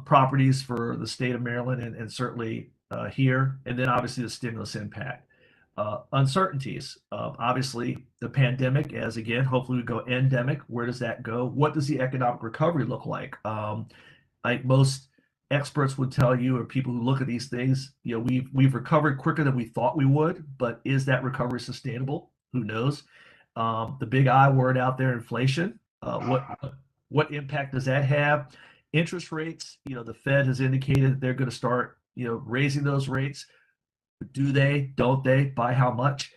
properties for the state of Maryland and certainly here, and then obviously the stimulus impact. Uncertainties, obviously the pandemic, as again, hopefully we go endemic. Where does that go? What does the economic recovery look like? Like most experts would tell you, or people who look at these things, we've recovered quicker than we thought we would, but is that recovery sustainable? Who knows? The big I word out there, inflation. What impact does that have? Interest rates, the Fed has indicated that they're going to start, raising those rates. Do they? Don't they? By how much?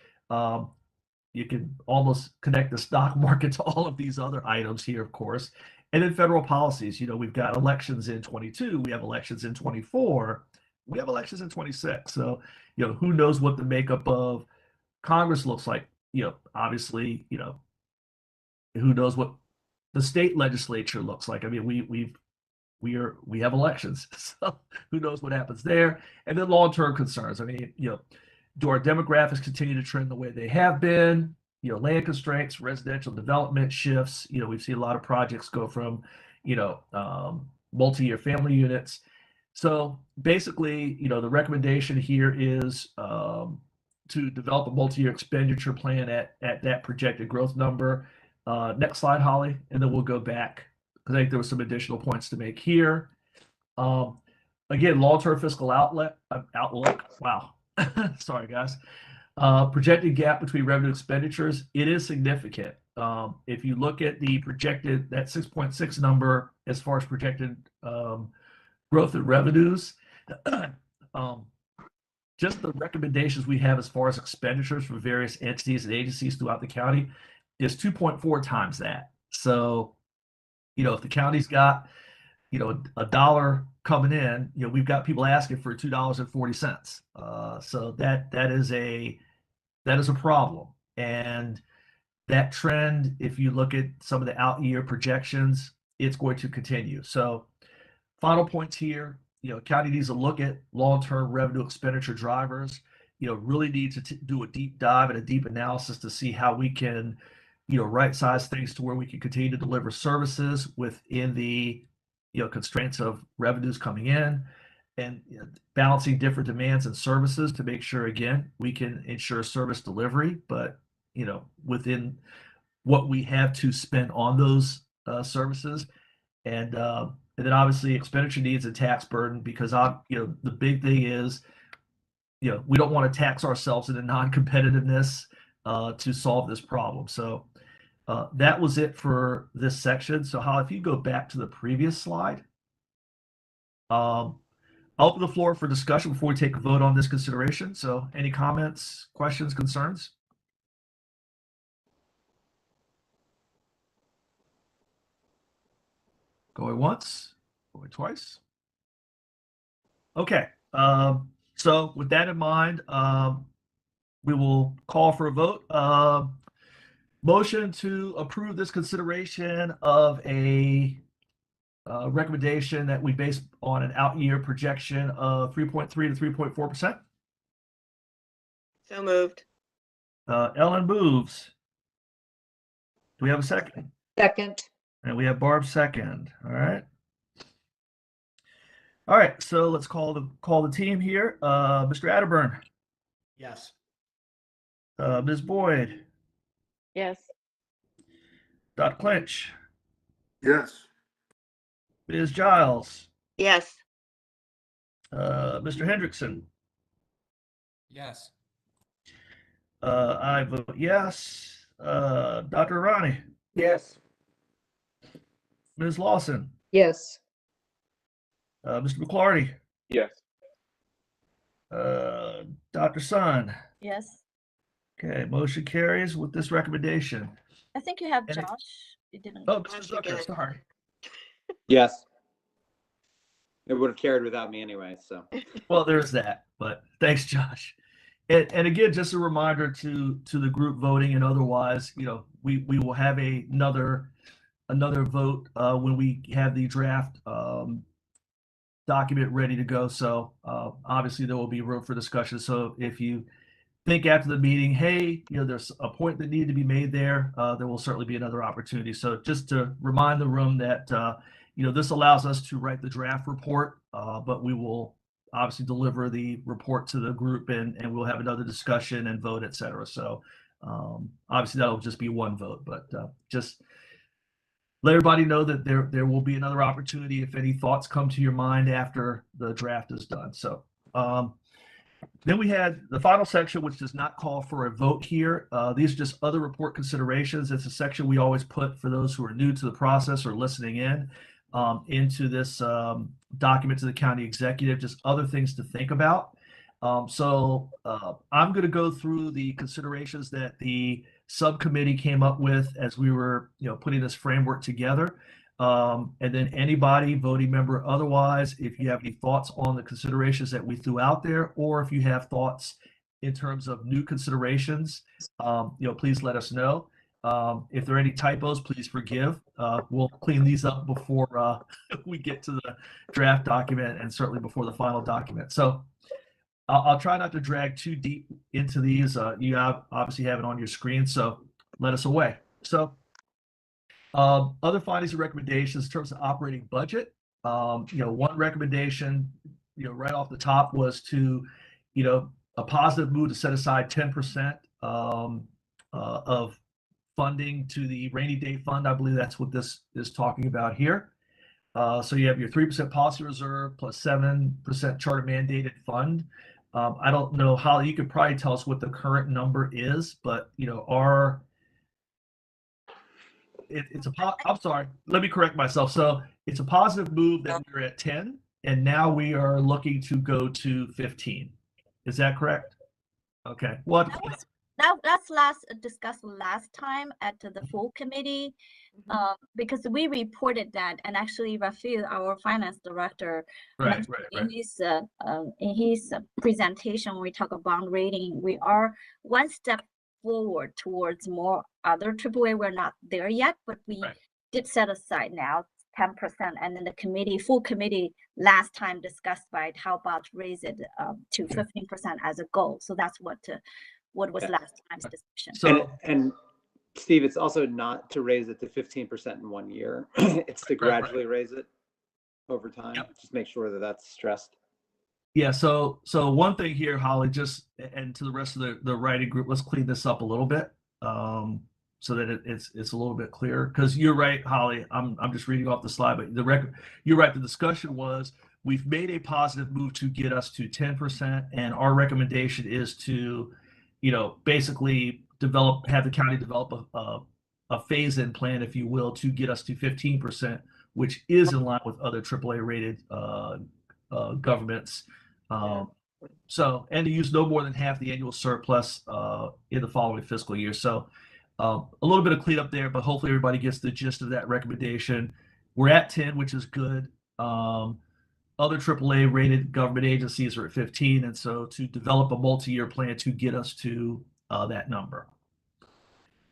You can almost connect the stock market to all of these other items here, of course. And then federal policies. We've got elections in 22. We have elections in 24. We have elections in 26. So, who knows what the makeup of Congress looks like? Obviously, who knows what the state legislature looks like? I mean, we have elections, so who knows what happens there? And then long-term concerns. I mean, do our demographics continue to trend the way they have been? Land constraints, residential development shifts. We've seen a lot of projects go from, multi-year family units. So basically, the recommendation here is to develop a multi-year expenditure plan at that projected growth number. Next slide, Holly, and then we'll go back, because I think there were some additional points to make here. Again, long-term fiscal outlook. Wow. Sorry, guys. Projected gap between revenue and expenditures, it is significant. If you look at the projected, that 6.6 number as far as projected growth in revenues, just the recommendations we have as far as expenditures for various entities and agencies throughout the county is 2.4 times that. So, if the county's got, $1 coming in, we've got people asking for $2.40. So that is a problem. And that trend, if you look at some of the out year projections, it's going to continue. So final points here, county needs to look at long-term revenue expenditure drivers, really need to do a deep dive and a deep analysis to see how we can, right size things to where we can continue to deliver services within the, constraints of revenues coming in, and balancing different demands and services to make sure, again, we can ensure service delivery, but, within what we have to spend on those services. And then obviously expenditure needs and tax burden, because the big thing is, we don't want to tax ourselves into non-competitiveness to solve this problem. So that was it for this section. So Hal, if you go back to the previous slide, I'll open the floor for discussion before we take a vote on this consideration. So any comments, questions, concerns? Going once, going twice. Okay, so with that in mind, we will call for a vote. Motion to approve this consideration of a recommendation that we base on an out-year projection of 3.3 to 3.4%. So moved. Ellen moves. Do we have a second? Second. And we have Barb second. All right. All right. So let's call the team here. Mr. Atterburn, Yes. Ms. Boyd, Yes. Dr. Clinch, Yes. Ms. Giles, Yes. Mr. Hendrickson. Yes. I vote yes. Dr. Irani, Yes. Ms. Lawson, Yes. Mr. McClarty, Yes. Dr. Sun. Yes. Okay, motion carries with this recommendation. I think you have And it- Josh. You didn't. Oh, Mr. Zucker, again. sorry. Yes. It would have carried without me anyway, so. Well, there's that, but thanks, Josh. And again, just a reminder to the group voting and otherwise, we will have another vote when we have the draft document ready to go. So obviously there will be room for discussion. So if you think after the meeting, hey, there's a point that needed to be made there will certainly be another opportunity. So just to remind the room that this allows us to write the draft report, but we will obviously deliver the report to the group and we'll have another discussion and vote, et cetera. So obviously that'll just be one vote, but just let everybody know that there will be another opportunity if any thoughts come to your mind after the draft is done. So then we had the final section, which does not call for a vote here. These are just other report considerations. It's a section we always put for those who are new to the process or listening in into this document to the county executive, just other things to think about. So I'm going to go through the considerations that the subcommittee came up with as we were putting this framework together. And then anybody, voting member, otherwise, if you have any thoughts on the considerations that we threw out there, or if you have thoughts in terms of new considerations, please let us know. If there are any typos, please forgive. We'll clean these up before we get to the draft document and certainly before the final document. So I'll try not to drag too deep into these. You obviously have it on your screen, so let us away. So other findings and recommendations in terms of operating budget. One recommendation, right off the top was to, a positive move to set aside 10% of funding to the rainy day fund. I believe that's what this is talking about here. So you have your 3% policy reserve plus 7% charter mandated fund. I don't know, Holly, you could probably tell us what the current number is, but I'm sorry, let me correct myself. So it's a positive move that we're at 10 and now we are looking to go to 15. Is that correct? Okay. What? That's discussed last time at the full committee, because we reported that, and actually Rafael, our finance director, in his presentation, when we talk about bond rating, we are one step forward towards more other AAA. We're not there yet, but we did set aside now 10%, and then the full committee last time discussed how about raise it to 15% as a goal. So that's what was last time's discussion. So and Steve, it's also not to raise it to 15% in 1 year. It's to gradually raise it over time. Yep. Just make sure that that's stressed. Yeah. So one thing here, Holly, and to the rest of the writing group, let's clean this up a little bit so that it's a little bit clearer. Because you're right, Holly. I'm just reading off the slide, but you're right. The discussion was we've made a positive move to get us to 10%, and our recommendation is to basically have the county develop a phase-in plan, if you will, to get us to 15%, which is in line with other AAA rated governments. So, and to use no more than half the annual surplus in the following fiscal year. So a little bit of cleanup there, but hopefully everybody gets the gist of that recommendation. we're at 10, which is good. Other AAA rated government agencies are at 15. And so to develop a multi-year plan to get us to that number.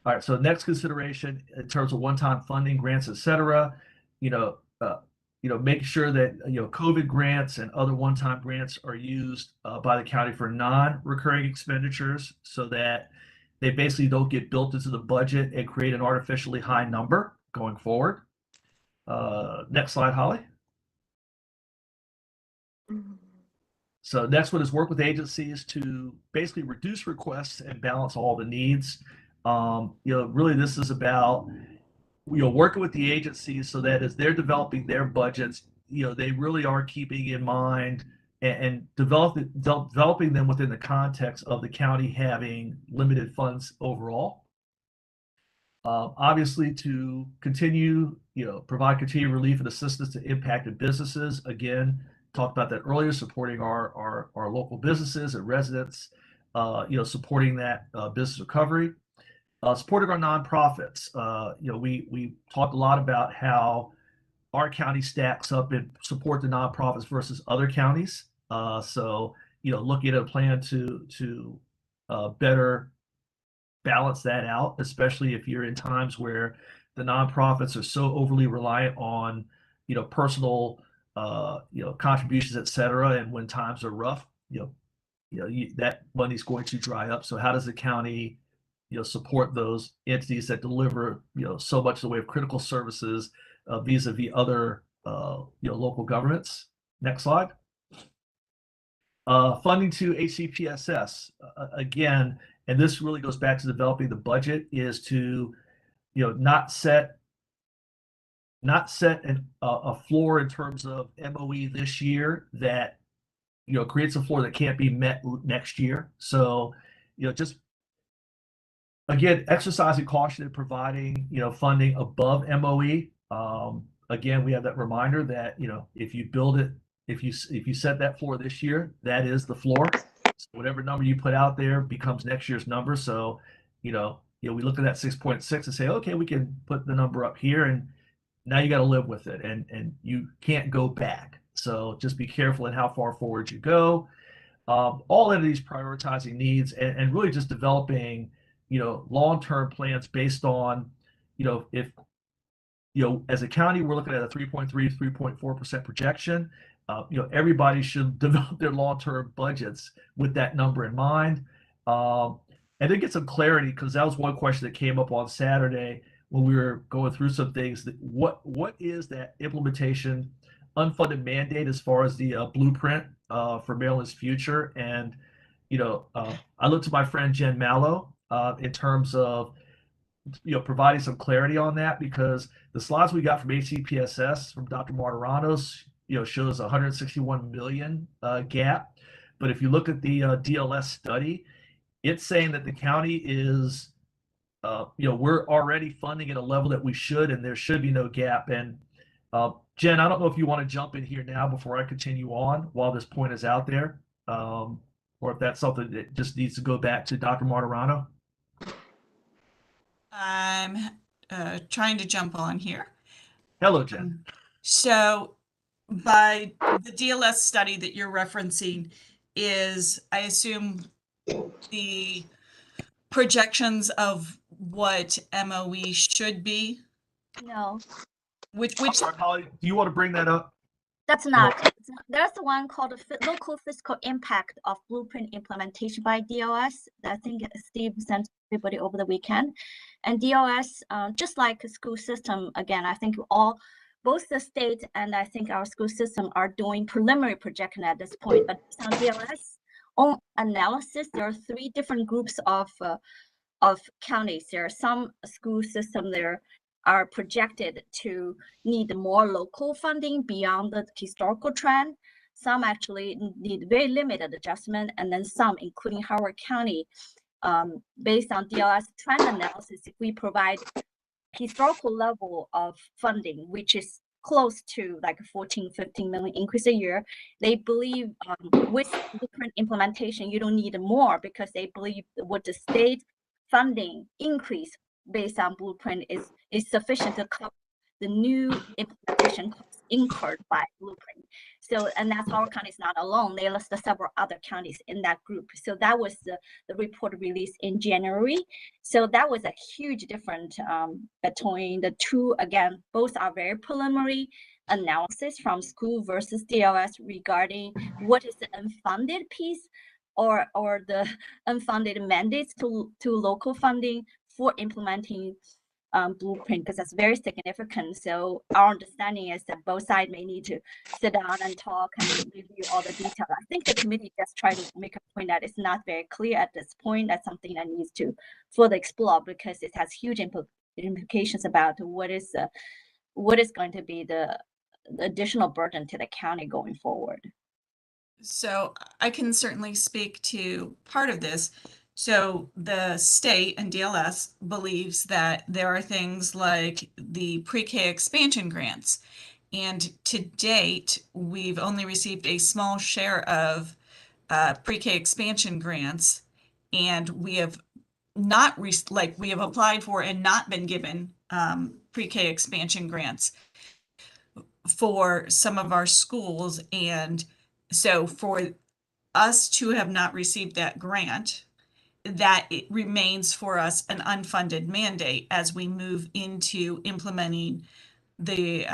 All right, so next consideration in terms of one-time funding, grants, et cetera, make sure that, COVID grants and other one-time grants are used by the county for non-recurring expenditures so that they basically don't get built into the budget and create an artificially high number going forward. Next slide, Holly. So next one is work with agencies to basically reduce requests and balance all the needs. Really this is about, working with the agencies so that as they're developing their budgets, they really are keeping in mind and developing them within the context of the county having limited funds overall. Obviously, to continue, provide continued relief and assistance to impacted businesses. Again, talked about that earlier, supporting our local businesses and residents, supporting that business recovery. Supporting our nonprofits. We talked a lot about how our county stacks up and support the nonprofits versus other counties. So, looking at a plan to better balance that out, especially if you're in times where the nonprofits are so overly reliant on, personal, contributions, et cetera. And when times are rough, that money's going to dry up. So how does the county, support those entities that deliver, so much in the way of critical services vis-a-vis other, local governments? Next slide. Funding to HCPSS, again, and this really goes back to developing the budget, is to, not set a floor in terms of MOE this year that, creates a floor that can't be met next year. So, just again, exercising caution in providing, funding above MOE. Again, we have that reminder that, if you build it, if you set that floor this year, that is the floor. So whatever number you put out there becomes next year's number. So, we look at that 6.6 and say, okay, we can put the number up here, and now you got to live with it, and you can't go back. So just be careful in how far forward you go. All entities prioritizing needs and really just developing, long-term plans based on, if, as a county, we're looking at a 3.3, 3.4% projection. Everybody should develop their long-term budgets with that number in mind. And then get some clarity, because that was one question that came up on Saturday when we were going through some things. That what is that implementation unfunded mandate as far as the blueprint for Maryland's future? And I looked to my friend Jen Mallow in terms of providing some clarity on that, because the slides we got from HCPSS from Dr. Martiranos shows a $161 million gap. But if you look at the DLS study, it's saying that the county is we're already funding at a level that we should, and there should be no gap. And Jen, I don't know if you want to jump in here now before I continue on while this point is out there, or if that's something that just needs to go back to Dr. Martirano. I'm trying to jump on here. Hello, Jen. So by the DLS study that you're referencing is, I assume, the projections of what MOE should be? No, Which Holly, do you want to bring that up? that's not. There's the one called the local fiscal impact of blueprint implementation by DOS. I think Steve sent everybody over the weekend. And DOS, just like a school system, again, I think both the state and I think our school system are doing preliminary projection at this point. But on DOS own analysis, there are 3 different groups of counties. There are some school system there are projected to need more local funding beyond the historical trend. Some actually need very limited adjustment, and then some, including Howard County, based on DLS trend analysis, if we provide historical level of funding, which is close to like a 14-15 million increase a year, they believe with blueprint implementation, you don't need more, because they believe what the state funding increase based on blueprint is sufficient to cover the new implementation costs incurred by Blueprint. So, and that's Howard County is not alone. They listed several other counties in that group. So that was the report released in January. So that was a huge difference between the two. Again, both are very preliminary analysis from school versus DLS regarding what is the unfunded piece or the unfunded mandates to local funding for implementing Blueprint, because that's very significant. So our understanding is that both sides may need to sit down and talk and review all the detail. I think the committee just tried to make a point that it's not very clear at this point. That's something that needs to further explore, because it has huge implications about what is going to be the additional burden to the county going forward. So I can certainly speak to part of this. So the state and DLS believes that there are things like the pre-K expansion grants. And to date, we've only received a small share of pre-K expansion grants. And we have not, we have applied for and not been given pre-K expansion grants for some of our schools. And so for us to have not received that grant, that it remains for us an unfunded mandate as we move into implementing the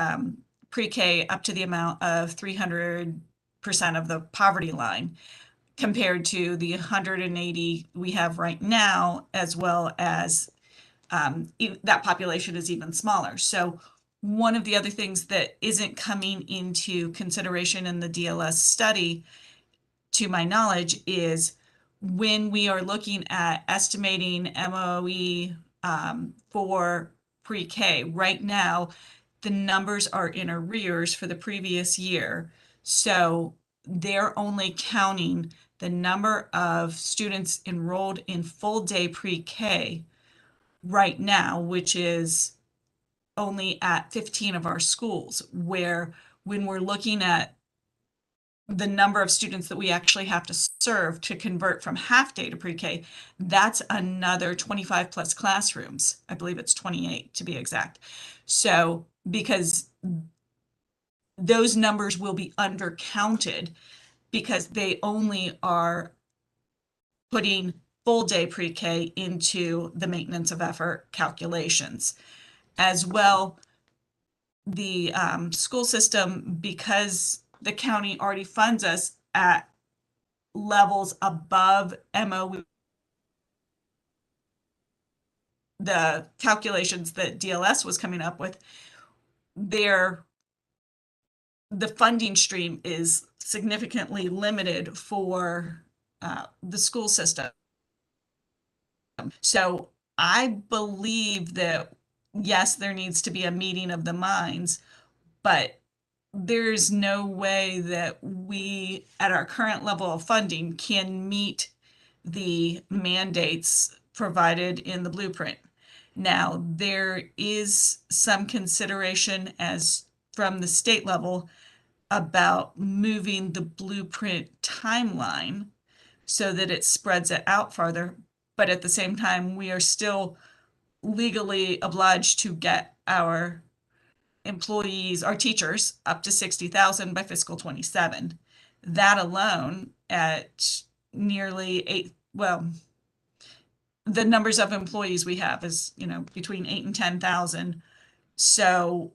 pre-K up to the amount of 300% of the poverty line, compared to the 180 we have right now, as well as that population is even smaller. So one of the other things that isn't coming into consideration in the DLS study, to my knowledge, is when we are looking at estimating MOE for pre-K. Right now, the numbers are in arrears for the previous year. So they're only counting the number of students enrolled in full day pre-K right now, which is only at 15 of our schools, where when we're looking at the number of students that we actually have to serve to convert from half day to pre-K, that's another 25 plus classrooms. I believe it's 28 to be exact. So because those numbers will be undercounted because they only are putting full day pre-K into the maintenance of effort calculations. As well, the school system, because the county already funds us at levels above MOE, the calculations that DLS was coming up with, the funding stream is significantly limited for the school system. So I believe that, yes, there needs to be a meeting of the minds, but there's no way that we, at our current level of funding, can meet the mandates provided in the blueprint. Now, there is some consideration as from the state level about moving the blueprint timeline so that it spreads it out farther. But at the same time, we are still legally obliged to get our employees, our teachers, up to 60,000 by fiscal 27. That alone, at nearly the numbers of employees we have is, between 8 and 10,000. So,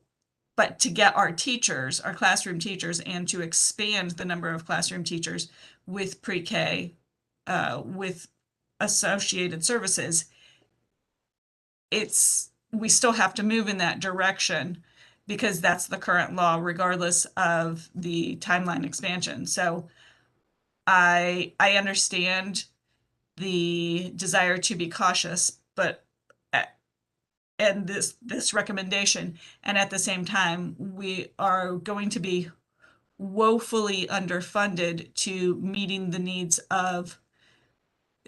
but to get our teachers, our classroom teachers, and to expand the number of classroom teachers with pre-K, with associated services, we still have to move in that direction, because that's the current law, regardless of the timeline expansion. So I understand the desire to be cautious, but and this recommendation, and at the same time, we are going to be woefully underfunded to meeting the needs of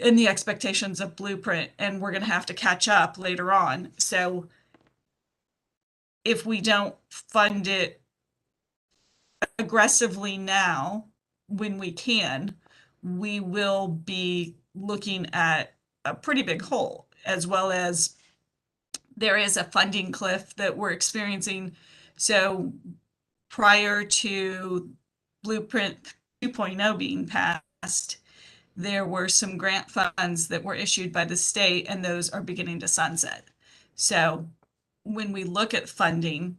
and the expectations of Blueprint, and we're going to have to catch up later on. So if we don't fund it aggressively now, when we can, we will be looking at a pretty big hole, as well as there is a funding cliff that we're experiencing. So prior to Blueprint 2.0 being passed, there were some grant funds that were issued by the state, and those are beginning to sunset. So when we look at funding,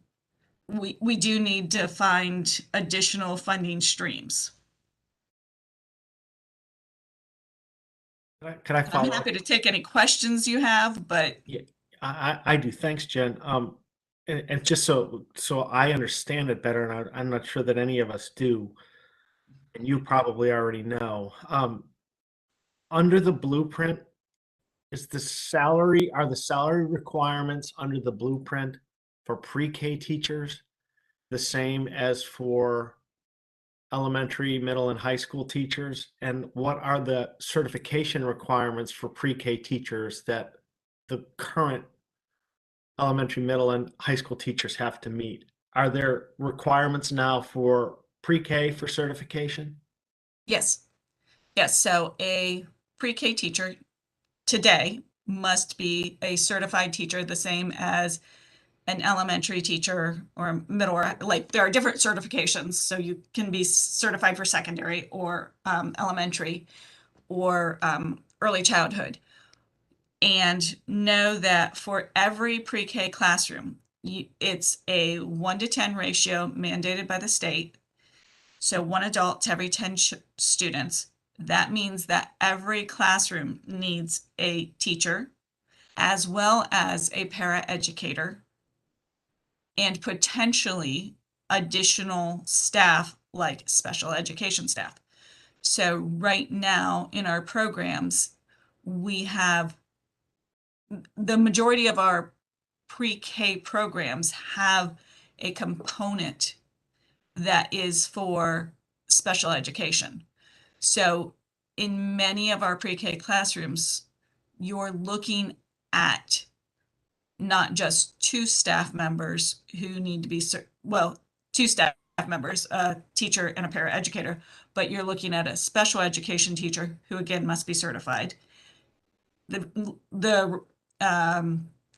we do need to find additional funding streams. Can I I'm follow up? happy to take any questions you have, but Yeah, I do. Thanks, Jen. And just so I understand it better, and I'm not sure that any of us do, and you probably already know. Under the blueprint, are the salary requirements under the blueprint for pre-K teachers the same as for elementary, middle, and high school teachers? And what are the certification requirements for pre-K teachers that the current elementary, middle, and high school teachers have to meet? Are there requirements now for pre-K for certification? yes. Yes, so a pre-K teacher today must be a certified teacher, the same as an elementary teacher or middle, or like there are different certifications. So you can be certified for secondary or elementary or early childhood. And know that for every pre-K classroom, it's a 1-to-10 ratio mandated by the state. So 1 adult to every 10 students. That means that every classroom needs a teacher as well as a paraeducator and potentially additional staff like special education staff. So right now in our programs, we have the majority of our pre-K programs have a component that is for special education. So in many of our pre-K classrooms, you're looking at not just 2 staff members who need to be, 2 staff members, a teacher and a paraeducator, but you're looking at a special education teacher who again must be certified. The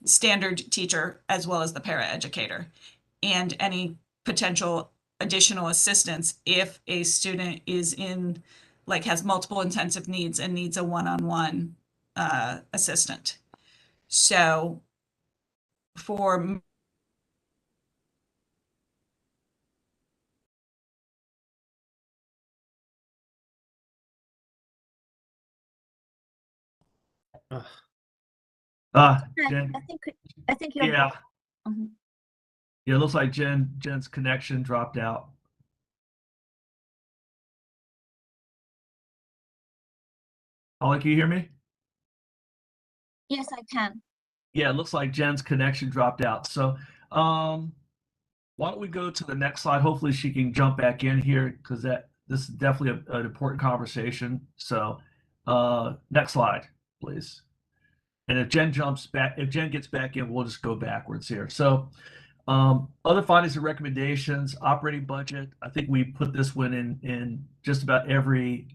standard teacher as well as the paraeducator, and any potential additional assistance if a student is in, like, has multiple intensive needs and needs a one-on-one assistant. So for Jen, I think you're. yeah, Mhm. yeah, it looks like Jen's connection dropped out. Holly, can you hear me? Yes, I can. Yeah, it looks like Jen's connection dropped out. So why don't we go to the next slide? Hopefully she can jump back in here because this is definitely an important conversation. So next slide, please. And if Jen gets back in, we'll just go backwards here. So other findings and recommendations, operating budget. I think we put this one in just about every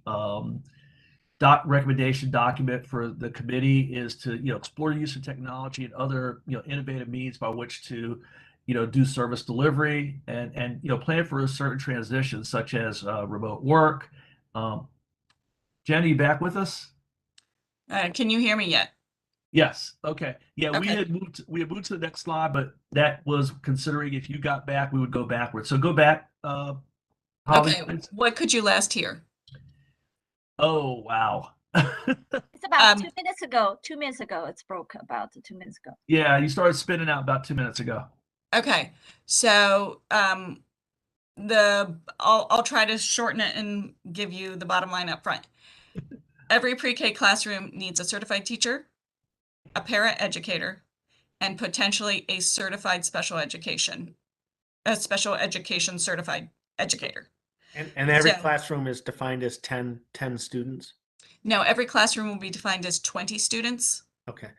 recommendation document for the committee, is to explore the use of technology and other innovative means by which to do service delivery and plan for a certain transition such as remote work. Jen, are you back with us? can you hear me yet? Yes. Okay. Yeah, Okay. we had moved to the next slide, but that was considering if you got back, we would go backwards. So go back, Holly, Okay, please. what could you last hear? Oh, wow. It's about 2 minutes ago. 2 minutes ago, it's broke about 2 minutes ago. Yeah, you started spinning out about 2 minutes ago. Okay, so I'll try to shorten it and give you the bottom line up front. Every pre-K classroom needs a certified teacher, a paraeducator, and potentially a special education certified educator. And every So- classroom is defined as 10 students? No, every classroom will be defined as 20 students. Okay.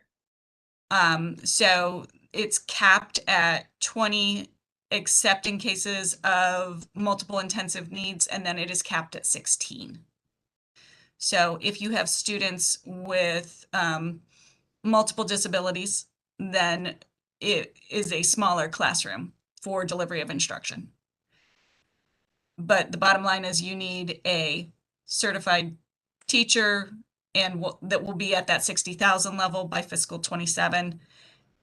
So it's capped at 20, except in cases of multiple intensive needs, and then it is capped at 16. So if you have students with multiple disabilities, then it is a smaller classroom for delivery of instruction. But the bottom line is you need a certified teacher and that will be at that 60,000 level by fiscal 27.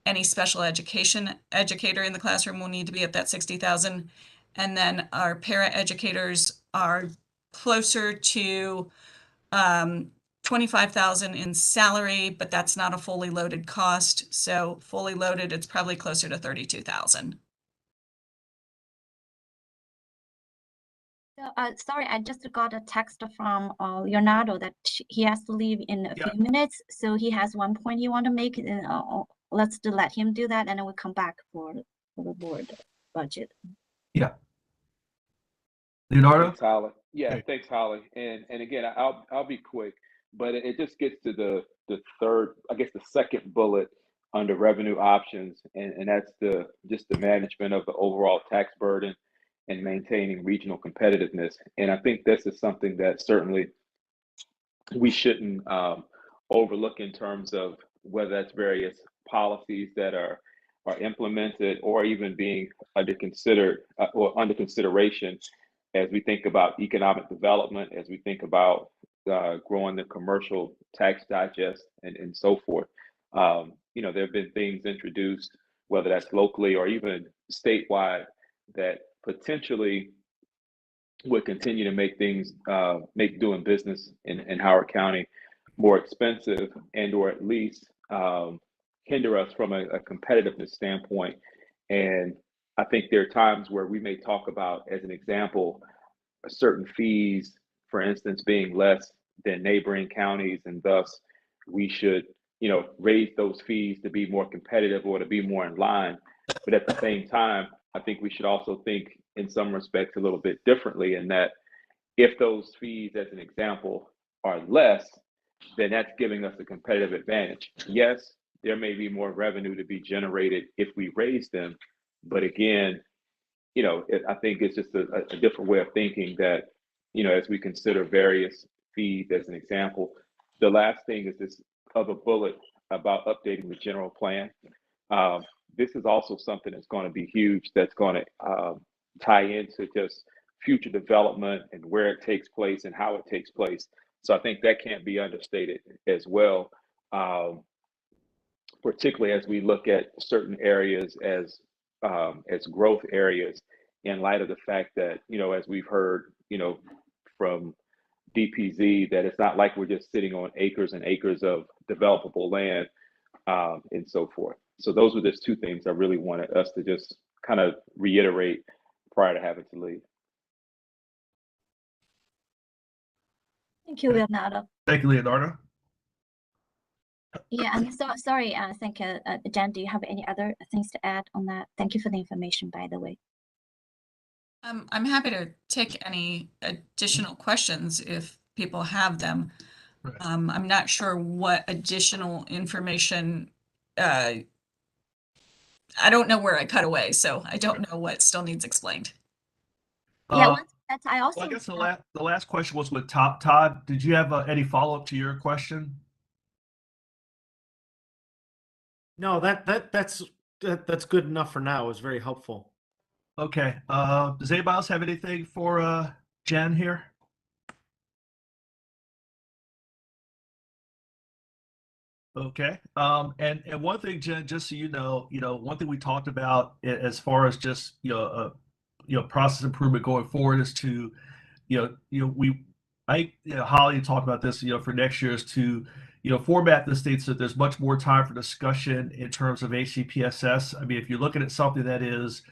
Any special education educator in the classroom will need to be at that 60,000. And then our para educators are closer to 25,000 in salary, but that's not a fully loaded cost. So fully loaded, it's probably closer to 32,000. Sorry, I just got a text from Leonardo that he has to leave in a few minutes. So he has one point he want to make. Let's let him do that, and then we'll come back for the board budget. Yeah. Leonardo? Thanks, Holly. Yeah, Okay. thanks, Holly. And again, I'll be quick, but it just gets to the third, I guess the second bullet under revenue options, and that's just the management of the overall tax burden and maintaining regional competitiveness. And I think this is something that certainly we shouldn't overlook in terms of whether that's various policies that are implemented or even being under consideration as we think about economic development, as we think about growing the commercial tax digest and so forth. You know, there have been things introduced, whether that's locally or even statewide, that potentially would continue to make things, make doing business in Howard County more expensive and or at least hinder us from a competitiveness standpoint. And I think there are times where we may talk about, as an example, certain fees, for instance, being less than neighboring counties, and thus we should, you know, raise those fees to be more competitive or to be more in line. But at the same time, I think we should also think in some respects a little bit differently, in that if those fees, as an example, are less, then that's giving us a competitive advantage. Yes, there may be more revenue to be generated if we raise them, but again, you know, I think it's just a different way of thinking that, you know, as we consider various fees, as an example. The last thing is this other bullet about updating the general plan. This is also something that's going to be huge, that's going to tie into just future development and where it takes place and how it takes place. So I think that can't be understated as well, particularly as we look at certain areas as growth areas, in light of the fact that, you know, as we've heard, you know, from DPZ, that it's not like we're just sitting on acres and acres of developable land and so forth. So those were just two things I really wanted us to just kind of reiterate prior to having to leave. Thank you, Leonardo. Thank you, Leonardo. Yeah, and so sorry, I think Jen, do you have any other things to add on that? Thank you for the information, by the way. I'm happy to take any additional questions if people have them. Right. I'm not sure what additional information. I don't know where I cut away, so I don't know what still needs explained. Yeah, I also. Well, I guess the last question was with Todd. Did you have any follow-up to your question? No, that's good enough for now. It was very helpful. Okay. Does anybody else have anything for Jen here? Okay. And one thing, Jen, just so you know, one thing we talked about as far as just process improvement going forward is to, Holly talked about this, for next year is to, format this thing so there's much more time for discussion in terms of ACPSS. I mean, if you're looking at something that is,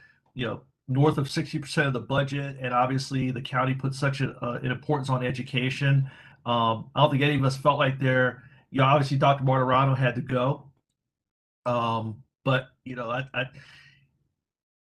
north of 60% of the budget, and obviously the county puts such an importance on education, I don't think any of us felt like they're, obviously Dr. Martirano had to go, but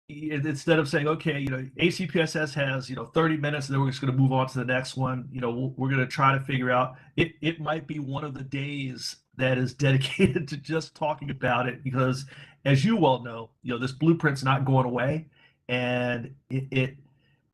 instead of saying, okay, ACPSS has 30 minutes and then we're just going to move on to the next one, we're going to try to figure out, it might be one of the days that is dedicated to just talking about it, because as you well know, this blueprint's not going away, and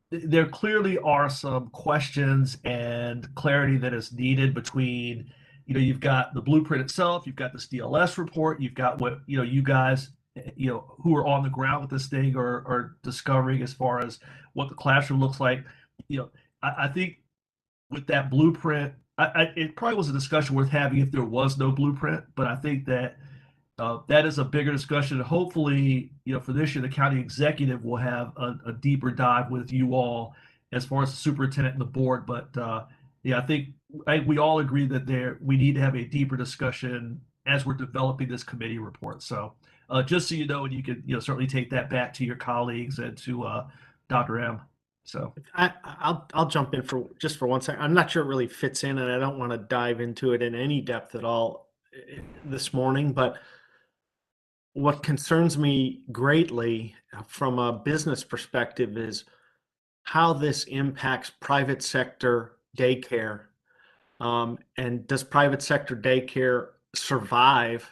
there clearly are some questions and clarity that is needed between, you've got the blueprint itself, you've got this DLS report, you've got what, you guys who are on the ground with this thing are discovering as far as what the classroom looks like. I think with that blueprint, it probably was a discussion worth having if there was no blueprint, but I think that that is a bigger discussion. Hopefully, for this year, the county executive will have a deeper dive with you all as far as the superintendent and the board. But I think we all agree that we need to have a deeper discussion as we're developing this committee report. So just so you know, and you can certainly take that back to your colleagues and to Dr. M. So I'll jump in for 1 second. I'm not sure it really fits in, and I don't want to dive into it in any depth at all this morning, but what concerns me greatly from a business perspective is how this impacts private sector daycare. And does private sector daycare survive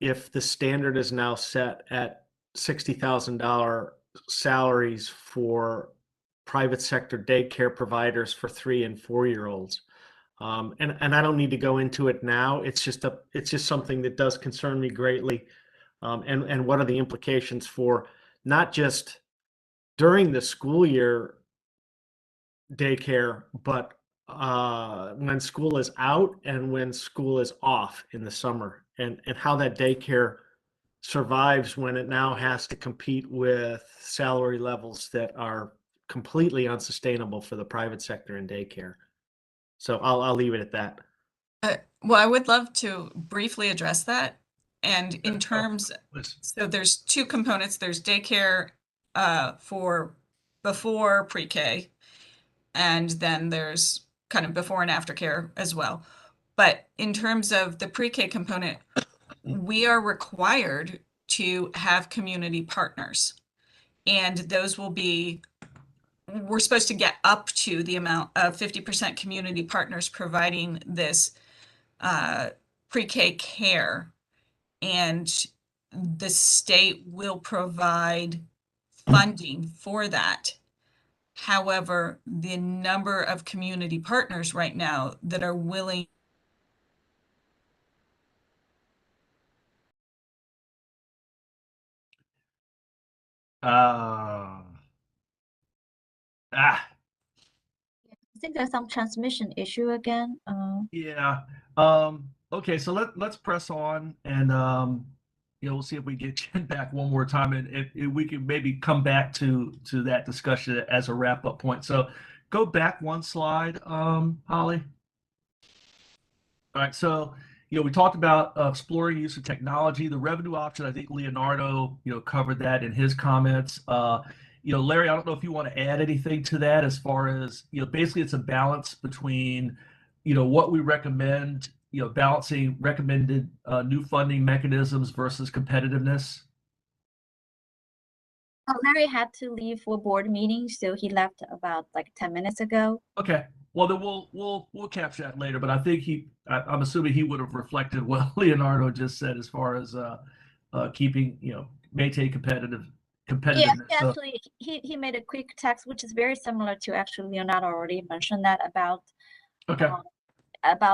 if the standard is now set at $60,000 salaries for private sector daycare providers for 3 and 4-year-olds? And I don't need to go into it now. It's just something that does concern me greatly. And what are the implications for not just during the school year daycare, but when school is out and when school is off in the summer, and how that daycare survives when it now has to compete with salary levels that are completely unsustainable for the private sector in daycare. So I'll leave it at that. Well, I would love to briefly address that. And in terms, so there's 2 components. There's daycare for before pre-K, and then there's kind of before and after care as well. But in terms of the pre-K component, we are required to have community partners. And those will be, we're supposed to get up to the amount of 50% community partners providing this pre-K care. And the state will provide funding for that. However, the number of community partners right now that are willing I think there's some transmission issue again. Yeah. Okay, so let's press on, and we'll see if we get Jen back one more time, and if we can maybe come back to that discussion as a wrap-up point. So go back 1 slide, Holly. All right, so we talked about exploring use of technology, the revenue option. I think Leonardo covered that in his comments. Larry, I don't know if you want to add anything to that as far as basically it's a balance between what we recommend, balancing recommended new funding mechanisms versus competitiveness. Larry had to leave for board meeting, so he left about like 10 minutes ago. Okay. Well, then we'll capture that later. But I think I'm assuming he would have reflected what Leonardo just said as far as keeping maintain competitiveness. Yeah, actually, he made a quick text, which is very similar to actually Leonardo already mentioned that about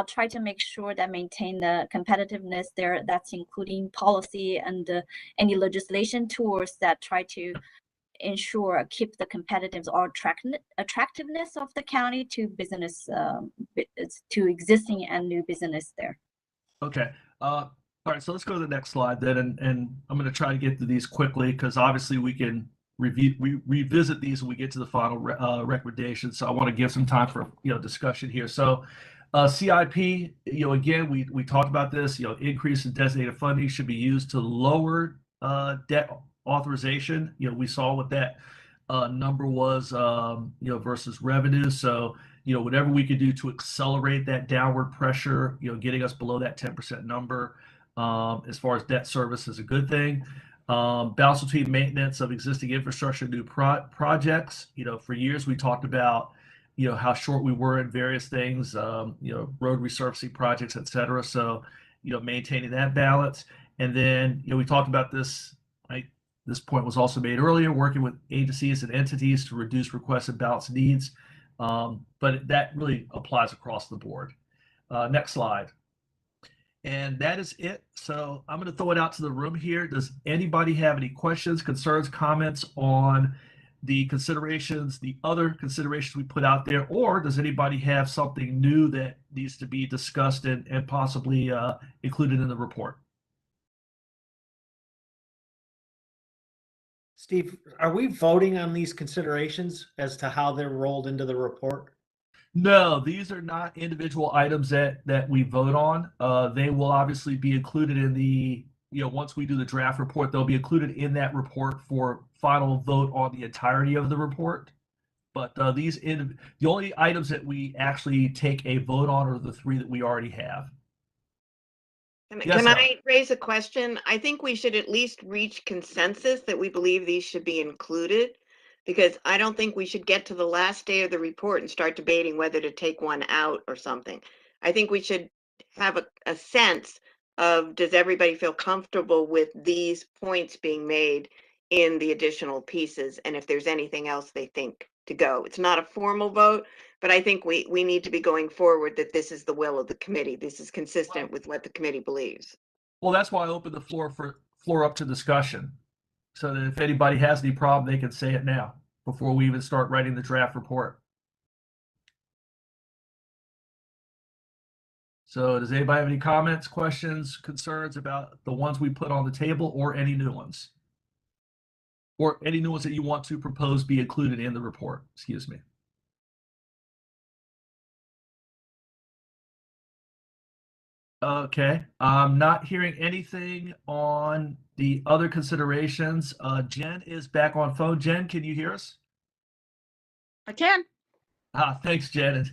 try to make sure that maintain the competitiveness there. That's including policy and any legislation tools that try to ensure keep the competitive or attractiveness of the county to business, to existing and new business there. Okay. All right, so let's go to the next slide then, and I'm going to try to get to these quickly because obviously we can revisit these when we get to the final recommendation. So I want to give some time for discussion here. So CIP, again, we talked about this. Increase in designated funding should be used to lower debt authorization. We saw what that number was, versus revenue. So whatever we could do to accelerate that downward pressure, getting us below that 10% number. As far as debt service is a good thing. Balance between maintenance of existing infrastructure and new projects. For years we talked about how short we were in various things, road resurfacing projects, et cetera. So maintaining that balance. And then we talked about this. This point was also made earlier, working with agencies and entities to reduce requested balance needs. But that really applies across the board. Next slide. And that is it. So I'm going to throw it out to the room here. Does anybody have any questions, concerns, comments on the considerations, the other considerations we put out there, or does anybody have something new that needs to be discussed and possibly included in the report? Steve, are we voting on these considerations as to how they're rolled into the report? No, these are not individual items that we vote on. They will obviously be included in the, once we do the draft report, they'll be included in that report for final vote on the entirety of the report. But the only items that we actually take a vote on are the three that we already have. Yes, Can I raise a question? I think we should at least reach consensus that we believe these should be included, because I don't think we should get to the last day of the report and start debating whether to take one out or something. I think we should have a sense of, does everybody feel comfortable with these points being made in the additional pieces, and if there's anything else they think to go. It's not a formal vote, but I think we need to be going forward that this is the will of the committee. This is consistent with what the committee believes. Well, that's why I opened the floor up to discussion, so that if anybody has any problem, they can say it now before we even start writing the draft report. So does anybody have any comments, questions, concerns about the ones we put on the table, or any new ones? Or any new ones that you want to propose be included in the report? Excuse me. Okay, I'm not hearing anything on the other considerations. Jen is back on phone. Jen, can you hear us? I can. Thanks, Jen.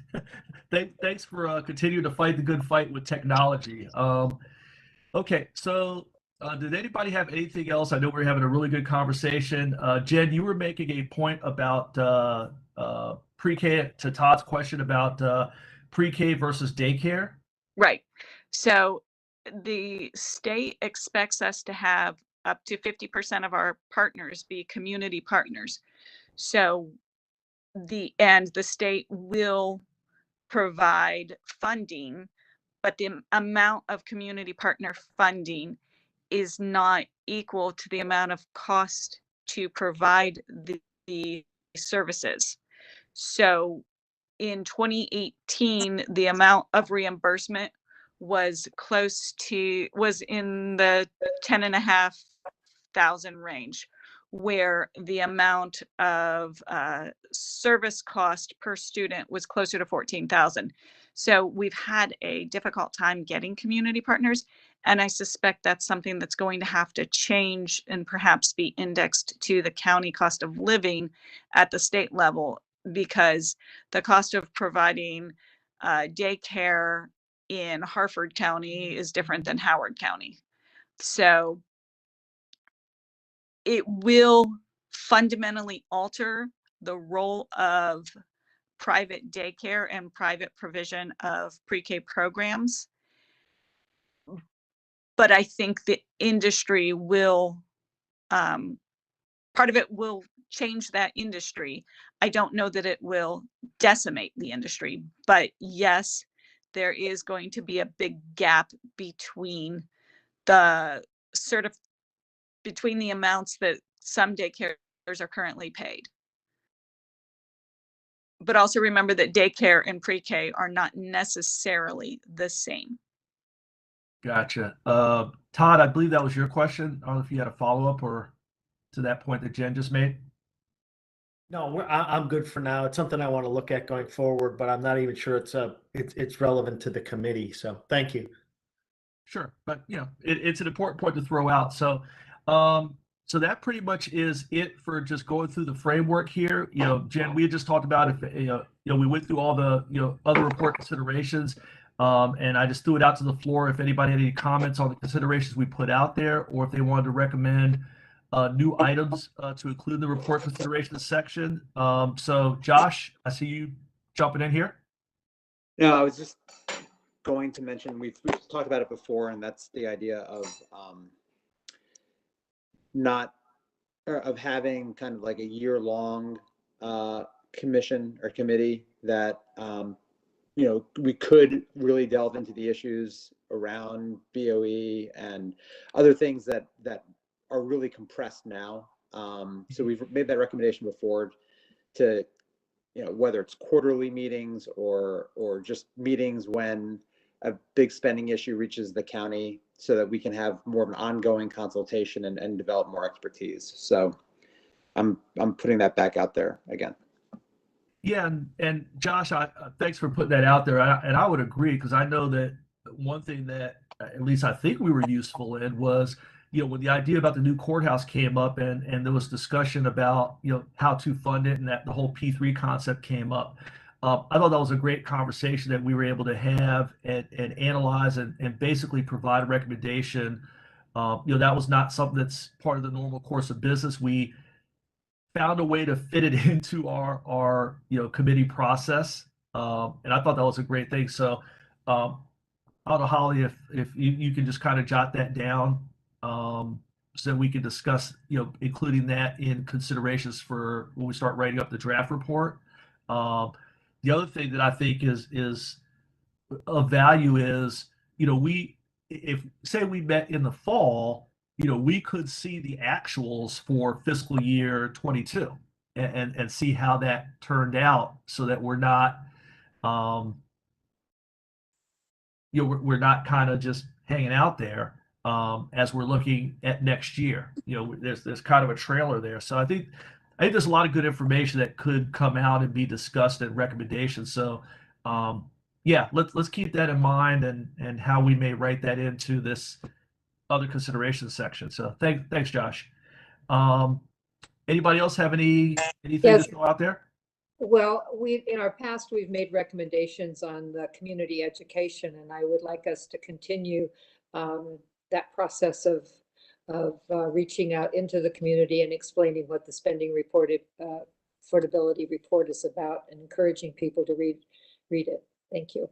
And thanks for continuing to fight the good fight with technology. Okay, so did anybody have anything else? I know we're having a really good conversation. Jen, you were making a point about pre-K, to Todd's question about pre-K versus daycare. Right. So the state expects us to have up to 50% of our partners be community partners. So the state will provide funding, but the amount of community partner funding is not equal to the amount of cost to provide the services. So in 2018, the amount of reimbursement was in the 10,500 range, where the amount of service cost per student was closer to 14,000. So we've had a difficult time getting community partners, and I suspect that's something that's going to have to change and perhaps be indexed to the county cost of living at the state level, because the cost of providing daycare in Harford County is different than Howard County. So it will fundamentally alter the role of private daycare and private provision of pre-K programs. But I think the industry will, part of it will change that industry. I don't know that it will decimate the industry, but yes, there is going to be a big gap between the between the amounts that some daycares are currently paid. But also remember that daycare and pre-K are not necessarily the same. Gotcha. Todd, I believe that was your question. I don't know if you had a follow-up or to that point that Jen just made. No, I'm good for now. It's something I want to look at going forward, but I'm not even sure it's relevant to the committee. So thank you. Sure, but it's an important point to throw out. So, so that pretty much is it for just going through the framework here. Jen, we had just talked about if we went through all the other report considerations, and I just threw it out to the floor. If anybody had any comments on the considerations we put out there, or if they wanted to recommend new items to include in the report considerations section. So, Josh, I see you jumping in here. No, I was just going to mention, we've talked about it before, and that's the idea of having kind of like a year-long commission or committee that we could really delve into the issues around BOE and other things that are really compressed now. So we've made that recommendation before to, whether it's quarterly meetings or just meetings when a big spending issue reaches the county, so that we can have more of an ongoing consultation and develop more expertise. So I'm putting that back out there again. Yeah, and Josh, thanks for putting that out there. And I would agree, because I know that one thing that at least I think we were useful in was, when the idea about the new courthouse came up, and there was discussion about, how to fund it, and that the whole P3 concept came up. I thought that was a great conversation that we were able to have and analyze and basically provide a recommendation. That was not something that's part of the normal course of business. We found a way to fit it into our committee process, and I thought that was a great thing. So I don't know, Holly, if you can just kind of jot that down, so we can discuss, including that in considerations for when we start writing up the draft report. The other thing that I think is of value is, if say we met in the fall, we could see the actuals for fiscal year 22 and see how that turned out, so that we're not, we're not kind of just hanging out there as we're looking at next year. There's kind of a trailer there. So I think there's a lot of good information that could come out and be discussed in recommendations. So yeah, let's keep that in mind, and how we may write that into this other considerations section. So thanks, Josh. Anybody else have anything Yes. to throw out there? Well, in our past, we've made recommendations on the community education, and I would like us to continue that process of reaching out into the community and explaining what the spending affordability report is about, and encouraging people to read it. Thank you.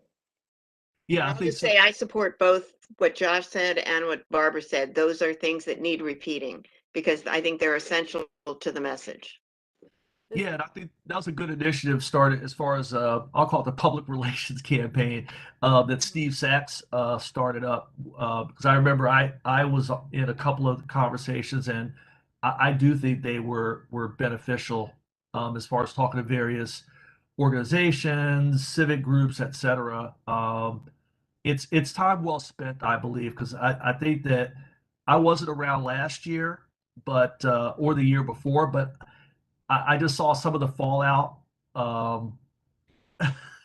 Yeah, I I'll think just so. say I support both what Josh said and what Barbara said. Those are things that need repeating, because I think they're essential to the message. Yeah, and I think that was a good initiative started as far as I'll call it the public relations campaign that Steve SAAC started up, because I remember I was in a couple of conversations, and I do think they were beneficial as far as talking to various organizations, civic groups, etc. It's time well spent, I believe, because I think that I wasn't around last year, but or the year before, but I just saw some of the fallout, and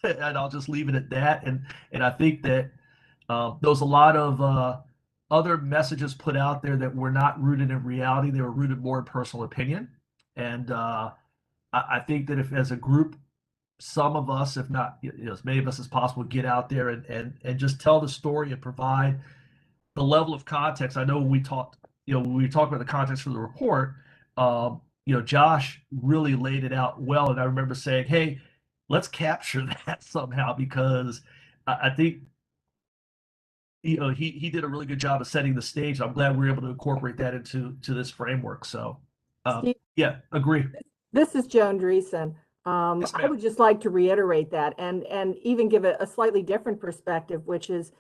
I'll just leave it at that. And I think that there was a lot of other messages put out there that were not rooted in reality; they were rooted more in personal opinion. And I think that if, as a group, some of us, if not as many of us as possible, get out there and just tell the story and provide the level of context. I know when we talked about the context for the report, Josh really laid it out well, and I remember saying, "Hey, let's capture that somehow," because I think he did a really good job of setting the stage. I'm glad we were able to incorporate that into this framework. So Steve, yeah, agree. this is Joan Dreesen. Yes, I ma'am. would just like to reiterate that and even give it a slightly different perspective, which is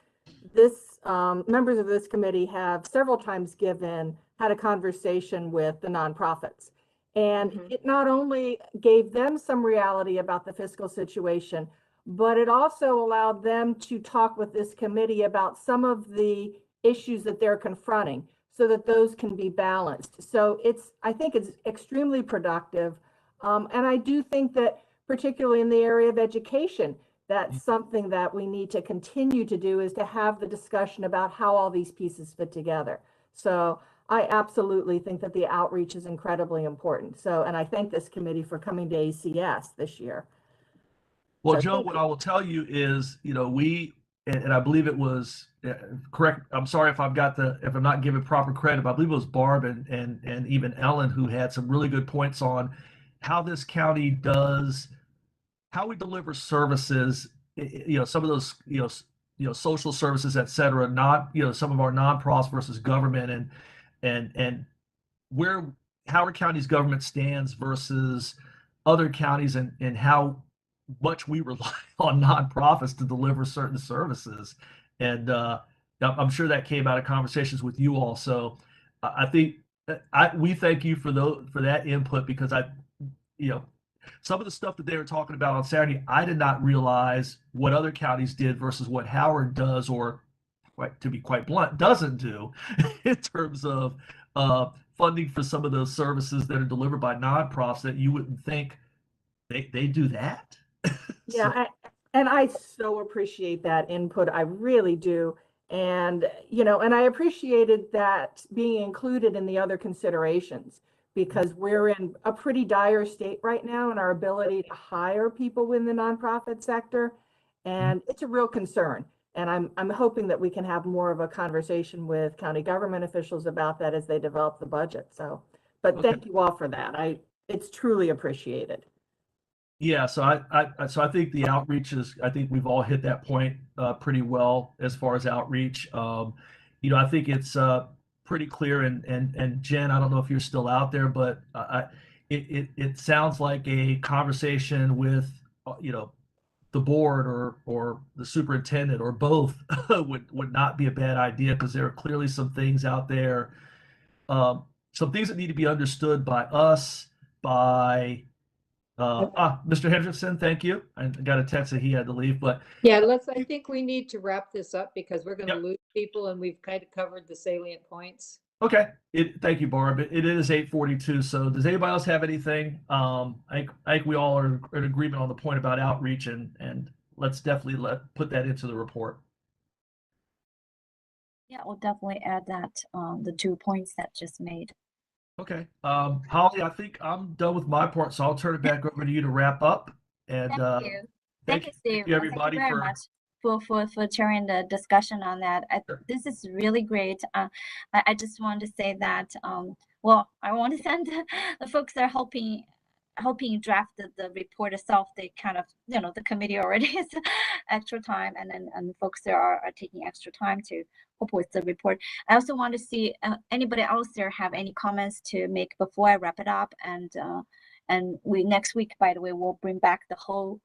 this members of this committee have several times had a conversation with the nonprofits. And it not only gave them some reality about the fiscal situation, but it also allowed them to talk with this committee about some of the issues that they're confronting, so that those can be balanced. So I think it's extremely productive. And I do think that, particularly in the area of education, that's something that we need to continue to do, is to have the discussion about how all these pieces fit together. So I absolutely think that the outreach is incredibly important. So, and I thank this committee for coming to ACS this year. Well, So Joe, what I will tell you is, and I believe it was correct. I'm sorry if I'm not giving proper credit, but I believe it was Barb and even Ellen who had some really good points on how this county how we deliver services, some of those, social services, et cetera, not, some of our non-profits versus government, and where Howard County's government stands versus other counties, and how much we rely on nonprofits to deliver certain services. And I'm sure that came out of conversations with you all. So I think we thank you for that input, because some of the stuff that they were talking about on Saturday, I did not realize what other counties did versus what Howard does, or to be quite blunt, doesn't do in terms of funding for some of those services that are delivered by nonprofits that you wouldn't think they do that. Yeah, and I so appreciate that input. I really do. And, and I appreciated that being included in the other considerations, because we're in a pretty dire state right now in our ability to hire people in the nonprofit sector. And it's a real concern. And I'm hoping that we can have more of a conversation with county government officials about that as they develop the budget. So, but Okay. Thank you all for that. It's truly appreciated. Yeah, so I think the outreach is, I think we've all hit that point pretty well as far as outreach. I think it's pretty clear, and Jen, I don't know if you're still out there, but it sounds like a conversation with the board or the superintendent or both would not be a bad idea, because there are clearly some things out there, some things that need to be understood by us, by Mr. Hendrickson, thank you. I got a text that he had to leave, but Yeah, I think we need to wrap this up because we're going to lose people and we've kind of covered the salient points. okay. Thank you, Barb. It is 8:42. So does anybody else have anything? I think we all are in agreement on the point about outreach, and let's definitely put that into the report. Yeah, we'll definitely add that, the 2 points that just made. Okay. Holly, I think I'm done with my part, so I'll turn it back over to you to wrap up. And Thank you. Thank you, Steve. Thank you, everybody, Thank you very much for chairing the discussion on that. This is really great. I just want to say that, well, I want to thank the folks that are helping draft the report itself. They kind of, the committee already is extra time, and folks that are taking extra time to help with the report. I also want to see anybody else there have any comments to make before I wrap it up. And we next week, by the way, we'll bring back the whole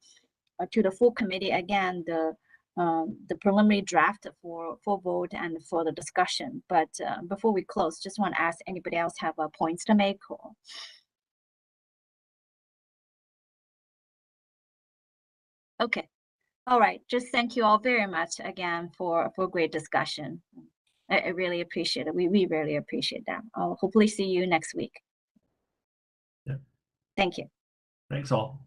to the full committee again, the preliminary draft for vote and for the discussion. But before we close, just want to ask anybody else have points to make. Okay. All right. Just thank you all very much again for great discussion. I really appreciate it. We really appreciate that. I'll hopefully see you next week. Yeah. Thank you. Thanks all.